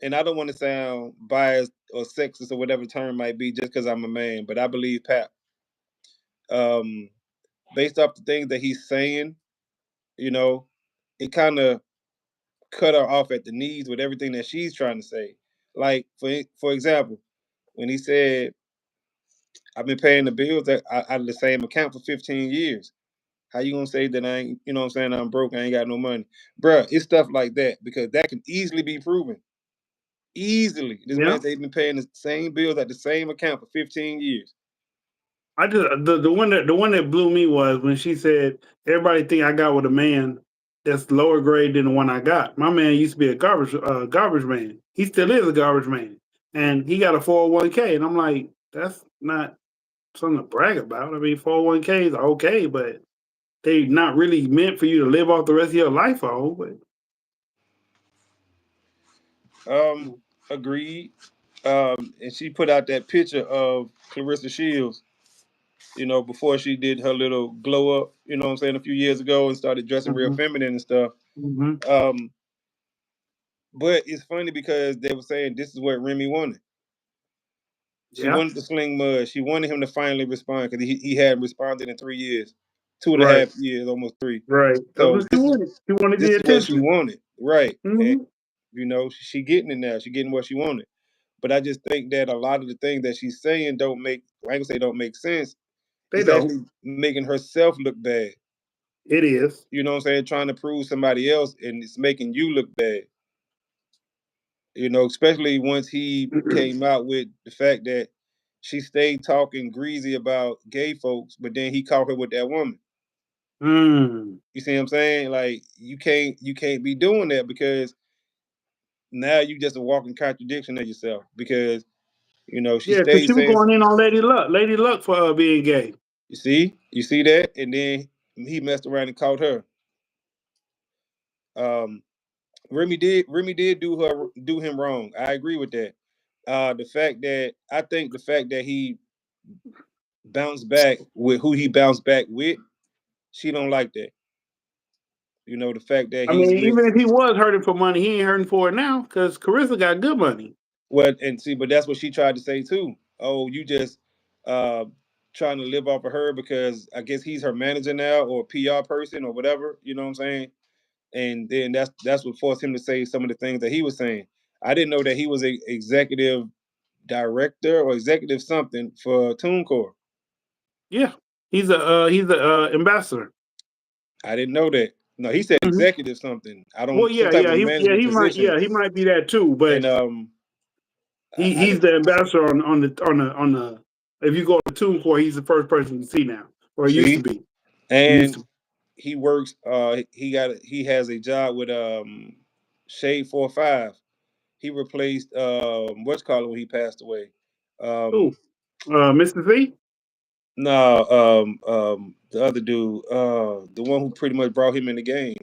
and I don't want to sound biased or sexist or whatever the term might be just because I'm a man, but I believe Pap, um, based off the things that he's saying, you know, it kind of cut her off at the knees with everything that she's trying to say. Like for example, when he said, "I've been paying the bills out of the same account for 15 years." How you gonna say that I ain't, what I'm saying, I'm broke, I ain't got no money? Bruh, it's stuff like that because that can easily be proven. Easily. This Yeah. man, they've been paying the same bills at the same account for 15 years. I just the one that blew me was when she said everybody think I got with a man that's lower grade than the one I got. My man used to be a garbage man. He still is a garbage man, and he got a 401k. And I'm like, that's not something to brag about. I mean, 401ks are okay, but they not really meant for you to live off the rest of your life on. But Um, Agreed. And she put out that picture of Clarissa Shields, before she did her little glow up, what I'm saying, a few years ago and started dressing real hmm feminine and stuff. hmm Um, but it's funny because they were saying this is what Remy wanted. She yeah, wanted to sling mud. She wanted him to finally respond because he hadn't responded in 3 years, two and a right, half years, almost three. right. That's So what she wanted. She wanted the this is what she attention. wanted, right? And hmm she getting it now. She getting what she wanted. But I just think that a lot of the things that she's saying don't make, I ain't gonna say don't make sense. They It's don't. actually making herself look bad. It is. You know what I'm saying? Trying to prove somebody else, and it's making you look bad. Especially once he came out with the fact that she stayed talking greasy about gay folks, but then he caught her with that woman. Mm. You see what I'm saying? Like you can't be doing that because now you just a walking contradiction of yourself because she Yeah, because stayed she was saying, going in on Lady Luck. Lady Luck for being gay. you see that, and then he messed around and caught her. Um, Remy did do him wrong. I agree with that. The fact that he bounced back with who he bounced back with, she don't like that. The fact that I he's mean, with, even if he was hurting for money, he ain't hurting for it now because Carissa got good money. well, and see, but that's what she tried to say too. Oh, you just uh trying to live off of her because I guess he's her manager now or PR person or whatever. You know what I'm saying? and then that's what forced him to say some of the things that he was saying. I didn't know that he was a executive director or executive something for TuneCore. Yeah, he's a ambassador. I didn't know that. No, he said Hmm. executive something. I Well, don't some yeah, type yeah, of management position. he might be that too, but And I he's did the ambassador on the. If you go to TuneCore, he's the first person you see now, or he used to see, be. He used and to be. he works. He has a job with Shade 45. He replaced what's called it when he passed away. Who? Um, Mr. C. no, the other dude, the one who pretty much brought him in the game.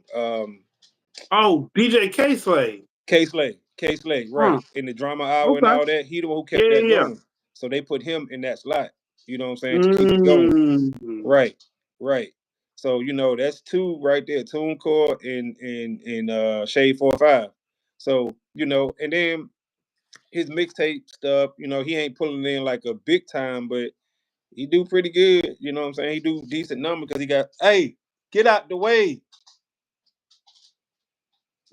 Oh, DJ K Slade. K Slay, right. Huh. In the drama hour and Okay. all that, he the one who Yeah, kept that yeah. going. So they put him in that slot, you know what I'm saying, to keep it going. Mm. Right, right. So, that's two right there, TuneCore and Shade 45. So, and then his mixtape stuff, he ain't pulling in like a big time, but he do pretty good, you know what I'm saying? He do decent number because he got, hey, get out the way.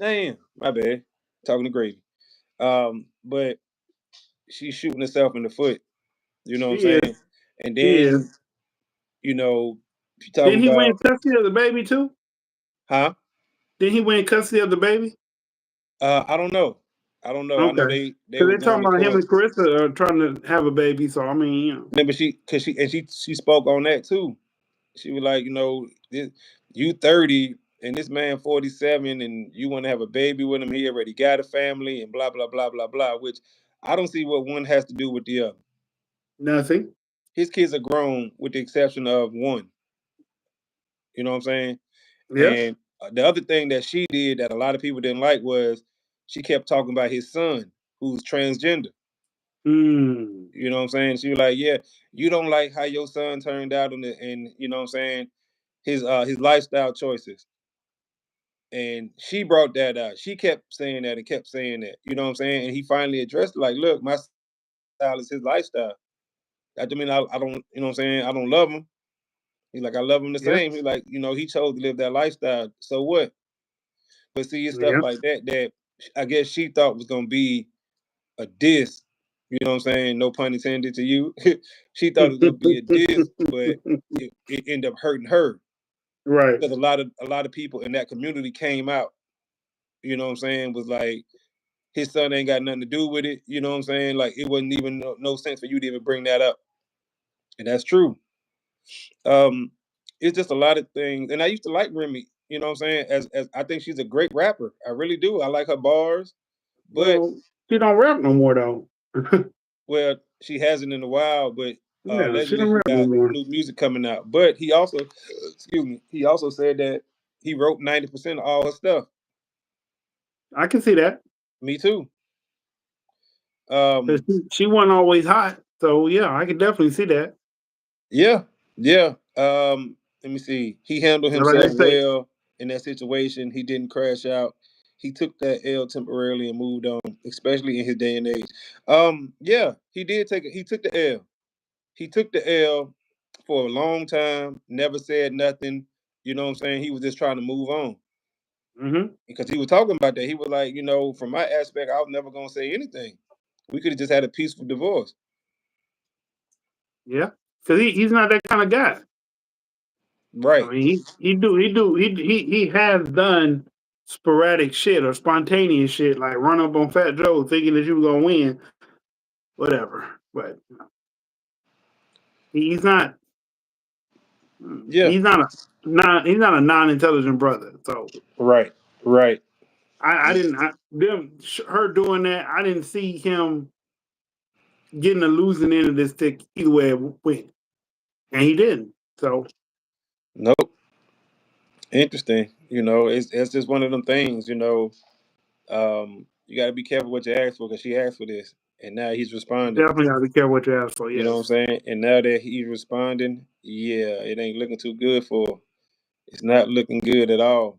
Damn, my bad. Talking to Gravy. But she's shooting herself in the foot. You know what She I'm is. saying? And She is. then, you're Didn't talking he win about, custody of the baby too? huh? Didn't he win custody of the baby? I don't know. I don't know. I know Okay. they Because was they're going talking to about him court. and Carissa are trying to have a baby. So I mean, No, but she spoke on that too. She was like, you 30 and this man 47 and you want to have a baby with him. He already got a family and blah blah blah blah blah. Which I don't see what one has to do with the other. nothing. His kids are grown, with the exception of one. You know what I'm saying? Yeah. And the other thing that she did that a lot of people didn't like was she kept talking about his son, who's transgender. Mm. You know what I'm saying? She was like, "Yeah, you don't like how your son turned out, and you know what I'm saying, his lifestyle choices." And she brought that out. She kept saying that and kept saying that. You know what I'm saying? And he finally addressed it, like, "Look, my style is his lifestyle. That doesn't mean I don't, you know what I'm saying? I don't love him. He's like, I love him the Yeah. same. He's like, he chose to live that lifestyle. So what? But see, it's stuff Yeah. like that I guess she thought was gonna be a diss. You know what I'm saying? No pun intended to you. She thought it was gonna be a diss, but it ended up hurting her Right. because a lot of people in that community came out. You know what I'm saying? Was like his son ain't got nothing to do with it. You know what I'm saying? Like it wasn't even no sense for you to even bring that up, and that's true. Um, it's just a lot of things, and I used to like Remy. You know what I'm saying? As I think she's a great rapper. I really do. I like her bars, but Well, she don't rap no more though. well, she hasn't in a while, but Yeah, she allegedly don't she rap no got more. new music coming out. But he also, excuse me, he also said that he wrote 90% of all her stuff. I can see that. Me too. Cause Um, she wasn't always hot. So yeah, I can definitely see that. yeah, yeah. Let me see. He handled And like I himself say, well in that situation. He didn't crash out. He took that L temporarily and moved on, especially in his day and age. Yeah, he did take it. He took the L. He took the L for a long time, never said nothing. You know what I'm saying? He was just trying to move on hmm, because he was talking about that. He was like, from my aspect, I was never going to say anything. We could have just had a peaceful divorce. yeah. Cause he's not that kind of guy. I Right. mean, he has done sporadic shit or spontaneous shit, like run up on Fat Joe thinking that you were gonna win, whatever. But he's not. Yeah. He's not a non-intelligent brother. So Right. Right. I didn't her doing that. I didn't see him getting the losing end of this stick either way it went, and he didn't. So Nope. Interesting. It's just one of them things, you got to be careful what you ask for because she asked for this. And now he's responding. definitely got to be careful what you ask for. You know what I'm Yes, saying? And now that he's responding, yeah, it ain't looking too good for her. It's not looking good at all.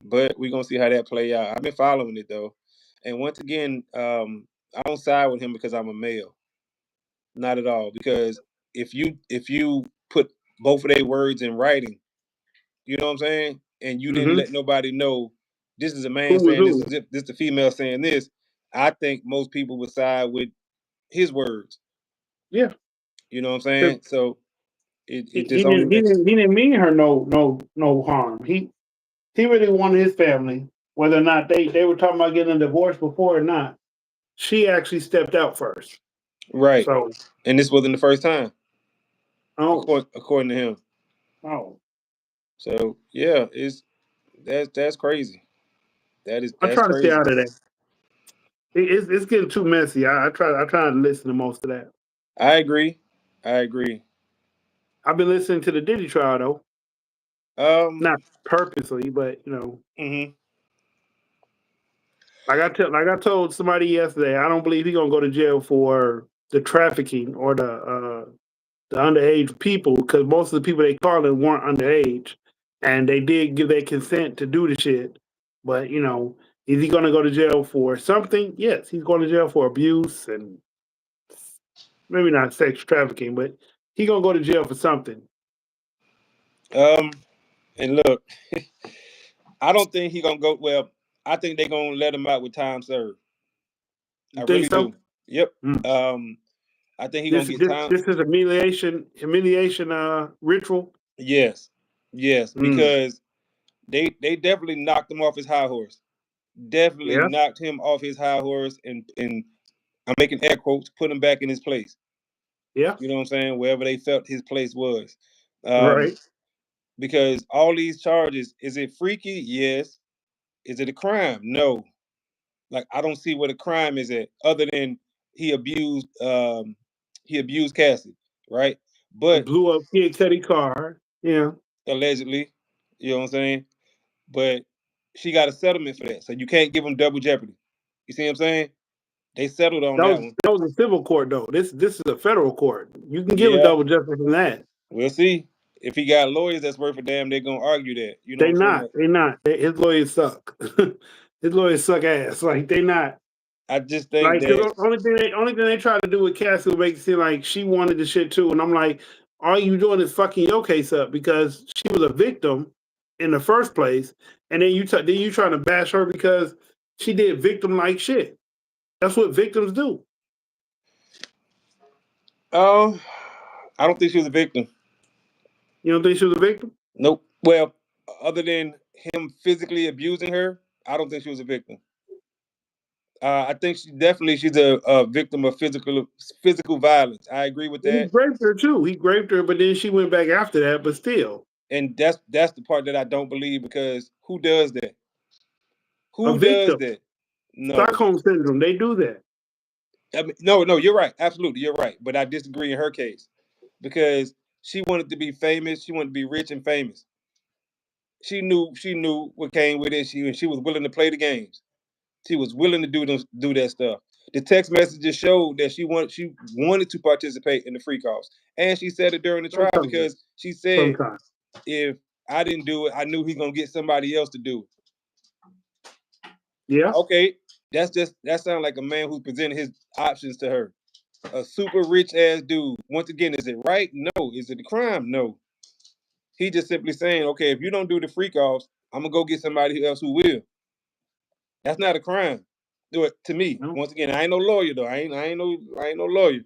But we're gonna see how that play out. I've been following it though, and once again, I don't side with him because I'm a male. Not at all. Because if you put both of their words in writing, you know what I'm saying? and you didn't Mm-hmm. let nobody know this is a man Who was saying this, who? this the female saying this, I think most people would side with his words. Yeah. You know what I'm 'Cause saying? So it he just only didn't he makes didn't he didn't mean her no harm. He really wanted his family, whether or not they were talking about getting a divorce before or not. She actually stepped out first. right. So And this wasn't the first time, oh according to him. oh, So yeah, that's crazy. I'm That's trying to stay crazy. out of that. It's getting too messy. I try to listen to most of that. I agree. I agree. I've been listening to the Diddy trial though, Um. not purposely, but Hmm. like I told somebody yesterday, I don't believe he's gonna go to jail for the trafficking or the underage people because most of the people they calling weren't underage, and they did give their consent to do the shit. But is he gonna go to jail for something? Yes, he's going to jail for abuse and maybe not sex trafficking, but he gonna go to jail for something. Um. And look, I don't think he gonna go. Well, I think they gonna let him out with time served. I You think really so? do. Yep. Mm. Um. I think he gonna This get this time. this is a humiliation ritual. Yes. Yes. Mm. Because they definitely knocked him off his high horse. Definitely Yeah, knocked him off his high horse, and I'm making air quotes, put him back in his place. yeah, You know what I'm saying? Wherever they felt his place was. Um, right. because all these charges, is it freaky? Yes. Is it a crime? No. Like I don't see what a crime is at, other than he abused he abused Cassie, right? But Blew up Kid Cudi car. Yeah, allegedly, you know what I'm saying? But she got a settlement for that. So you can't give him double jeopardy. You see what I'm saying? They settled on that that was one. that was a civil court though. This is a federal court. You can give a Yeah. double justice from that. We'll see. If he got lawyers that's worth a damn, they're gonna argue that. You know what They I'm saying? not. They not. His lawyers suck. His lawyers suck ass. Like they not. I just think Like, cause that only thing they try to do with Cassie will make it seem like she wanted the shit too, and I'm like, all you doing is fucking your case up because she was a victim in the first place, and then you trying to bash her because she did victim like shit. That's what victims do. um I don't think she was a victim. You don't think she was a victim? Nope. Well, other than him physically abusing her, I don't think she was a victim. I think she's a victim of physical violence. I agree with He that, raped her too. He raped her, but then she went back after that. But still, and that's the part that I don't believe, because who does that? a Who does victim. that? No, Stockholm syndrome. They do that. I mean, no. You're right. Absolutely, you're right. But I disagree in her case, because she wanted to be famous. She wanted to be rich and famous. She knew what came with it. She was willing to play the games. She was willing to do that stuff. The text messages showed that she wanted to participate in the free calls, and she said it during the trial, Sometimes. because she said, Sometimes. if I didn't do it, I knew he's gonna get somebody else to do it. Yeah. Okay, that sounds like a man who presented his options to her. A super rich ass dude. Once again, is it right? No. Is it a crime? No. He just simply saying, okay, if you don't do the free calls, I'm gonna go get somebody else who will. That's not a crime. Do it to me. No. Once again, I ain't no lawyer though. I ain't no lawyer.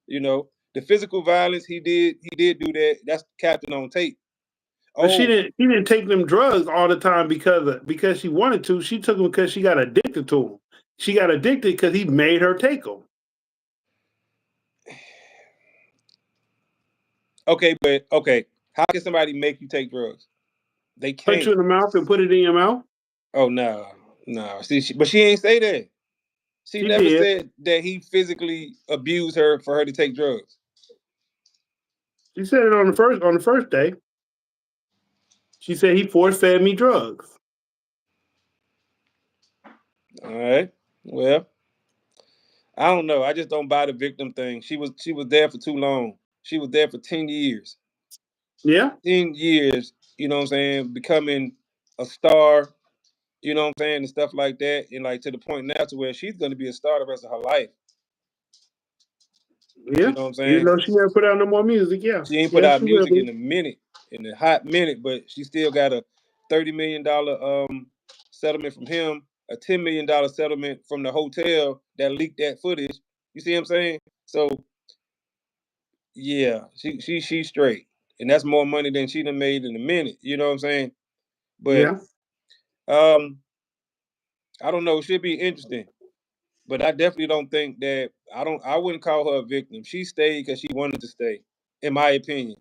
You know, the physical violence he did do that. That's captain on tape. But she Oh, didn't. She didn't take them drugs all the time because she wanted to. She took them because she got addicted to them. She got addicted because he made her take them. okay, but okay. How can somebody make you take drugs? They Punch you can't. in the mouth and put it in your mouth. Oh no, no. See, but she ain't say that. She She never did. said that he physically abused her for her to take drugs. She said it on the first day. She said he force fed me drugs. All right. Well, I don't know. I just don't buy the victim thing. She was there for too long. She was there for 10 years. Yeah. 10 years. You know what I'm saying? Becoming a star. You know what I'm saying, and stuff like that, and like to the point now to where she's going to be a star the rest of her life. You Yeah. know what I'm Even saying? though she never put out no more music. Yeah. She ain't put Yeah. out She will music be. in a hot minute, but she still got $30 million settlement from him, a $10 million settlement from the hotel that leaked that footage. You see what I'm saying? So yeah, she's straight, and that's more money than she done made in a minute. You know what I'm saying? But Yeah. I don't know. It should be interesting, but I definitely don't think that I wouldn't call her a victim. She stayed because she wanted to stay, in my opinion,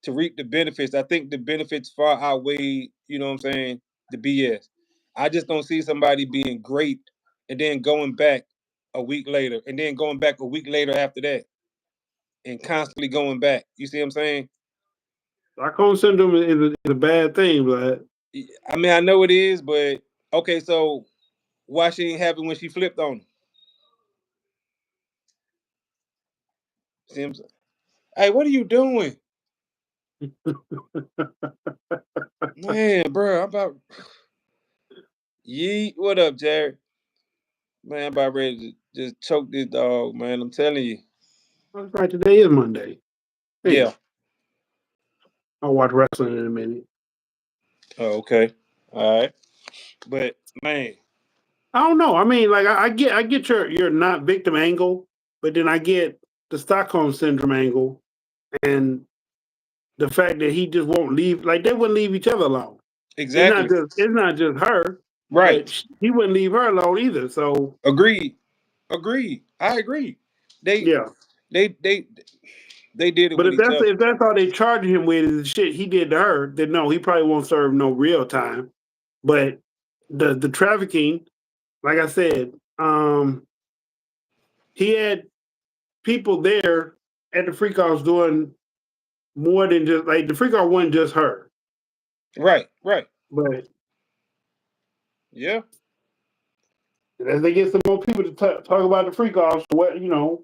to reap the benefits. I think the benefits far outweigh, you know what I'm saying, the BS. I just don't see somebody being great and then going back a week later and then going back a week later after that and constantly going back. You see what I'm saying? Stockholm syndrome is a bad thing, but I mean, I know it is, but okay, so why she didn't have it when she flipped on him? See what I'm saying? Hey, what are you doing? Man, bro, I'm about yeet. What up, Jared? Man, I'm about ready to just choke this dog, man. I'm telling you. that's right. Today is Monday. Yeah. Damn, I'll watch wrestling in a minute. Oh, okay. All right. But man, I don't know. I mean, like I get your not victim angle, but then I get the Stockholm syndrome angle and the fact that he just won't leave. Like they wouldn't leave each other alone. exactly. It's not just her, Right. but he wouldn't leave her alone either. So Agreed. Agreed. I agree. They yeah. they they they did it But with each other. if that's all they charging him with is the shit he did to her, then no, he probably won't serve no real time. But the trafficking, like I said, he had people there at the freak offs doing more than just like the freak off wasn't just her. Right. Right. But Yeah. as they get some more people to talk about the freak offs, what you know,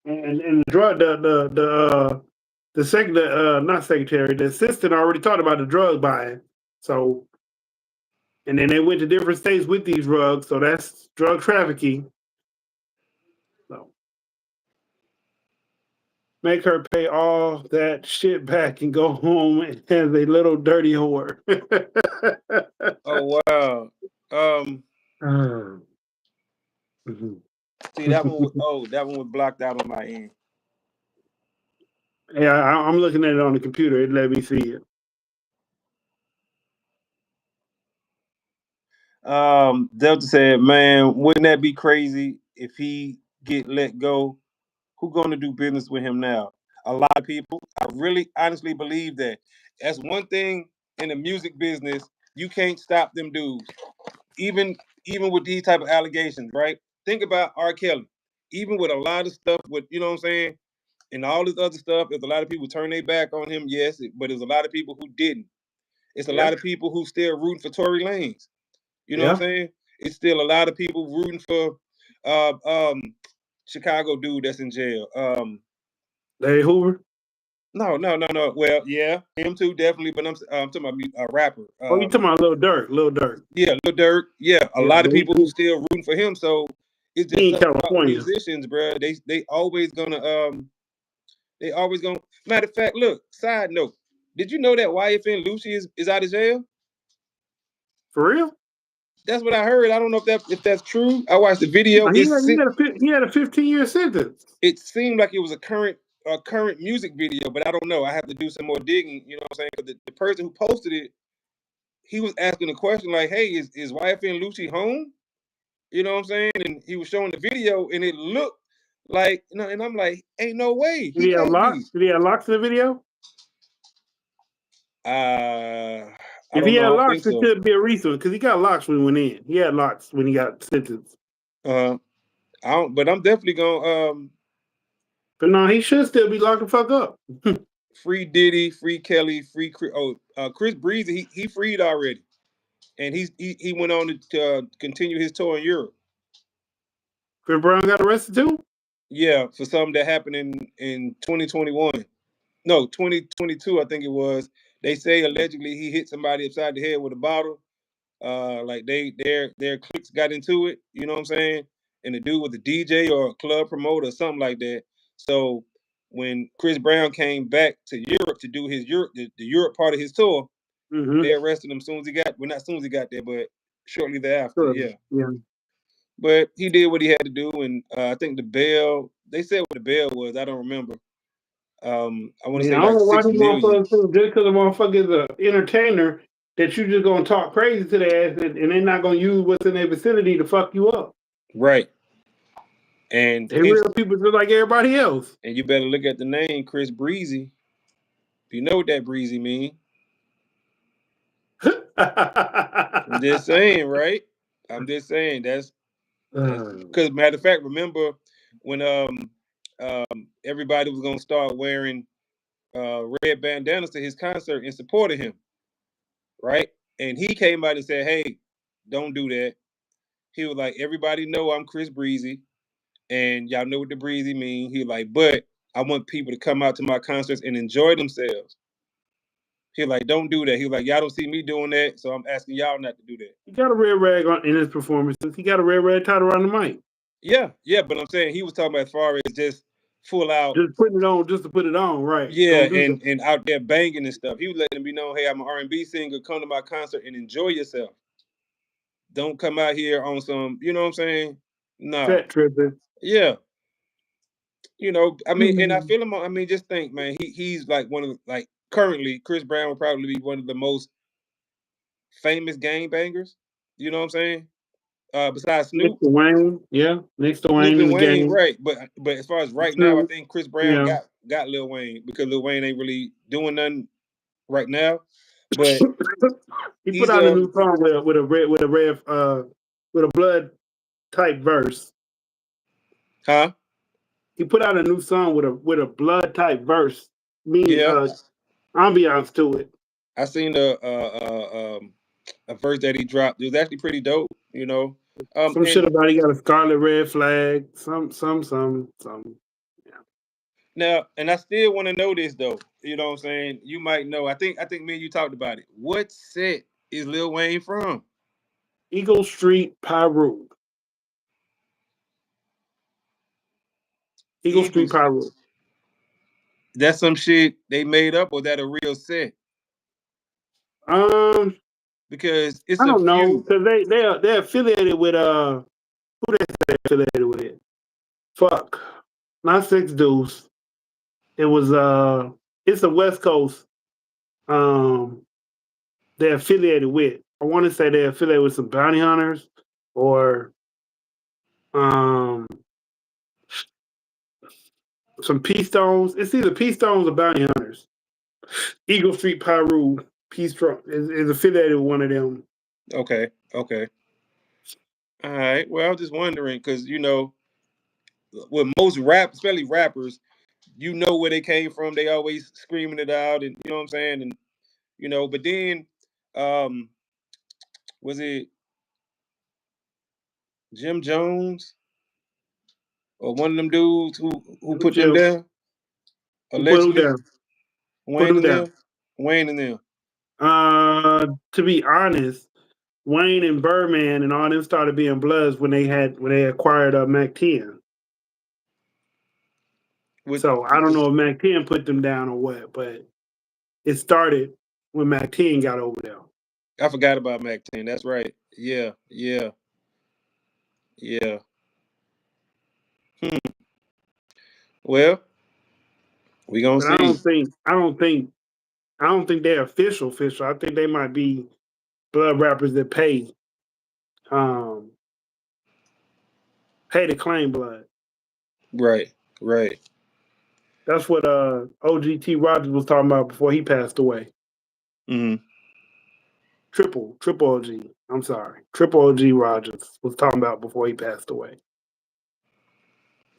and the drug the not secretary, the assistant already talked about the drug buying. So and then they went to different states with these drugs, so that's drug trafficking. So make her pay all that shit back and go home as a little dirty whore. Oh wow. Um. Mhm. See that one. Oh, that one was blocked out on my end. Yeah, I'm looking at it on the computer. It let me see it. Delta said, "Man, wouldn't that be crazy if he get let go? Who going to do business with him now? A lot of people. I really, honestly believe that. That's one thing in the music business. You can't stop them dudes, even even with these type of allegations, right? Think about R. Kelly. Even with a lot of stuff, with you know what I'm saying, and all this other stuff, there's a lot of people turn their back on him. Yes, but there's a lot of people who didn't. It's a Yeah, lot of people who still rooting for Tory Lanez. You know what I'm yeah. saying? It's still a lot of people rooting for uh, um, Chicago dude that's in jail. Larry Hoover. No. Well, yeah, him too, definitely. But I'm talking about a rapper. Oh, you talking about Lil Durk? Lil Durk. Yeah, Lil Durk. Yeah, a Yeah, lot of but people who still rooting for him. So it's just he in something about California. musicians, bro. They always gonna they always gonna. Matter of fact, look. Side note, did you know that YFN Lucci is out of jail? For real? That's what I heard. I don't know if that's true. I watched the video. No, he had a 15-year sentence. It seemed like it was a current music video, but I don't know. I have to do some more digging. You know what I'm saying? Because the person who posted it, he was asking a question like, "Hey, is YFN Lucci home?" You know what I'm saying? And he was showing the video, and it looked like, you know, and I'm like, "Ain't no way Did he he have can't locks? be." Did he have locks in the video? I If he don't know. I had don't think locks, it so. could be a reason because he got locks when he went in. He had locks when he got sentenced. Uh, I don't. But I'm definitely gonna But no, he should still be locked the fuck up. free Diddy, free Kelly, free Chris Breezy. He freed already, and he went on to continue his tour in Europe. Chris Brown got arrested too. Yeah, for something that happened in 2021. No, 2022, I think it was. They say allegedly he hit somebody upside the head with a bottle. Like their cliques got into it. You know what I'm saying? And the dude was a DJ or a club promoter or something like that. So when Chris Brown came back to Europe to do his the Europe part of his tour, They arrested him as soon as he got, well, not as soon as he got there, but shortly thereafter. Sure. Yeah. Yeah. But he did what he had to do, and I think the bail. They said what the bail was. I don't remember. I want to Man, say I don't like know why 6 million. these motherfuckers think just because a motherfucker is an entertainer that you just gonna talk crazy to their ass and they're not gonna use what's in their vicinity to fuck you up. Right. And They real people just like everybody else. and you better look at the name Chris Breezy. You know what that Breezy mean? I'm just saying, right? I'm just saying that's because matter of fact, remember when everybody was gonna start wearing red bandanas to his concert in support of him, right? And he came out and said, "Hey, don't do that." He was like, "Everybody know I'm Chris Breezy, and y'all know what the Breezy mean." He was like, "But I want people to come out to my concerts and enjoy themselves." He was like, "Don't do that." He was like, "Y'all don't see me doing that, so I'm asking y'all not to do that." He got a red rag on in his performances. He got a red rag tied around the mic. Yeah, but I'm saying he was talking about as far as just full out. Just putting it on, just to put it on, right? Yeah, Don't do that. and out there banging and stuff. He was letting me know, "Hey, I'm an R&B singer. Come to my concert and enjoy yourself. Don't come out here on some, you know what I'm saying? No, Fat tripping. yeah, I mean, and I Mm. feel him. I mean, just think, man, he's like one of the, like currently Chris Brown would probably be one of the most famous gang bangers. You know what I'm saying? Besides Next Snoop, to Wayne, yeah. Next to Snoop Wayne in and the Wayne, game. right? But as far as right now, I Snoop, think Chris Brown yeah. got Lil Wayne because Lil Wayne ain't really doing nothing right now. But He put he's out a new song with a red with a blood type verse. huh? He put out a new song with a blood type verse, meaning Yeah, ambiance to it. I seen a verse that he dropped. It was actually pretty dope. Some shit And about he got a scarlet red flag. Some. Yeah. now, and I still want to know this though. You know what I'm saying? You might know. I think me and you talked about it. What set is Lil Wayne from? Eagle Street Pyro. Eagle Street Eagles. Pyro. That's some shit they made up, or that a real set? Um, Because it's I a don't know few. because they're affiliated with who they affiliated with. Fuck, not Six Deuce. It was it's a West Coast. Um, they're affiliated with. I want to say they're affiliated with some bounty hunters or um some P Stones. It's either P Stones or bounty hunters. Eagle Street Pyro P Strong is affiliated with one of them. Okay, okay, all right. Well, I was just wondering because with most rap, especially rappers, you know where they came from. They always screaming it out, and you know what I'm saying. And but then, um, was it Jim Jones or one of them dudes who Them put them Jim, down who put them allegedly? down? Put Wayne them and down. them. Wayne and them. To be honest, Wayne and Birdman and all them started being Bloods when they acquired Mac 10. With So I don't know if Mac 10 put them down or what, but it started when Mac 10 got over there. I forgot about Mac 10. That's right. Yeah, yeah, yeah. Hmm. Well, we gonna But I see. don't think I don't think I don't think they're official. I think they might be blood rappers that um pay to claim blood. Right, right. That's what OGT Rogers was talking about before he passed away. Hmm. Triple OG. I'm sorry. Triple OG Rogers was talking about before he passed away.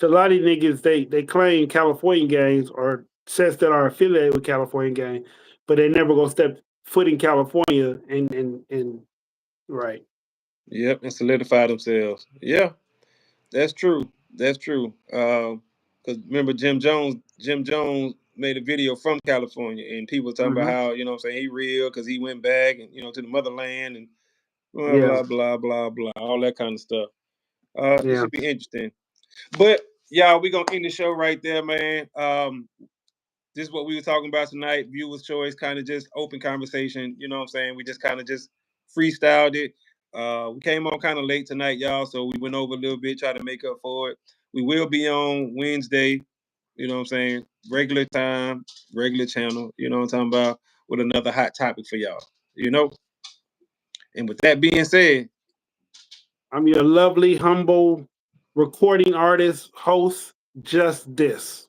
So a lot of these niggas they claim California gangs or sets that are affiliated with California gang, but they never gonna step foot in California and right. Yep, and solidify themselves. Yeah, that's true. That's true. Because remember Jim Jones. Jim Jones made a video from California, and people talking about Mm-hmm. how what I'm saying he real because he went back and to the motherland and blah Yeah, blah blah blah blah all that kind of stuff. It yeah. should be interesting. But y'all, we gonna end the show right there, man. this is what we were talking about tonight. Viewers' choice, kind of just open conversation. You know what I'm saying? We just kind of just freestyled it. We came on kind of late tonight, y'all, so we went over a little bit, try to make up for it. We will be on Wednesday. You know what I'm saying? Regular time, regular channel. You know what I'm talking about? With another hot topic for y'all. You know. And with that being said, I'm your lovely, humble recording artist, host, Just This.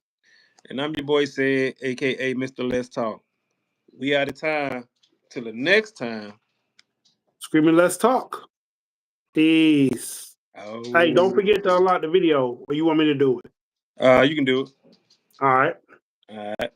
and I'm your boy Said, aka Mr. Let's Talk. We out of time. Till the next time. Screaming, let's talk. Peace. Oh. Hey, don't forget to unlock the video, or you want me to do it? You can do it. All right. All right.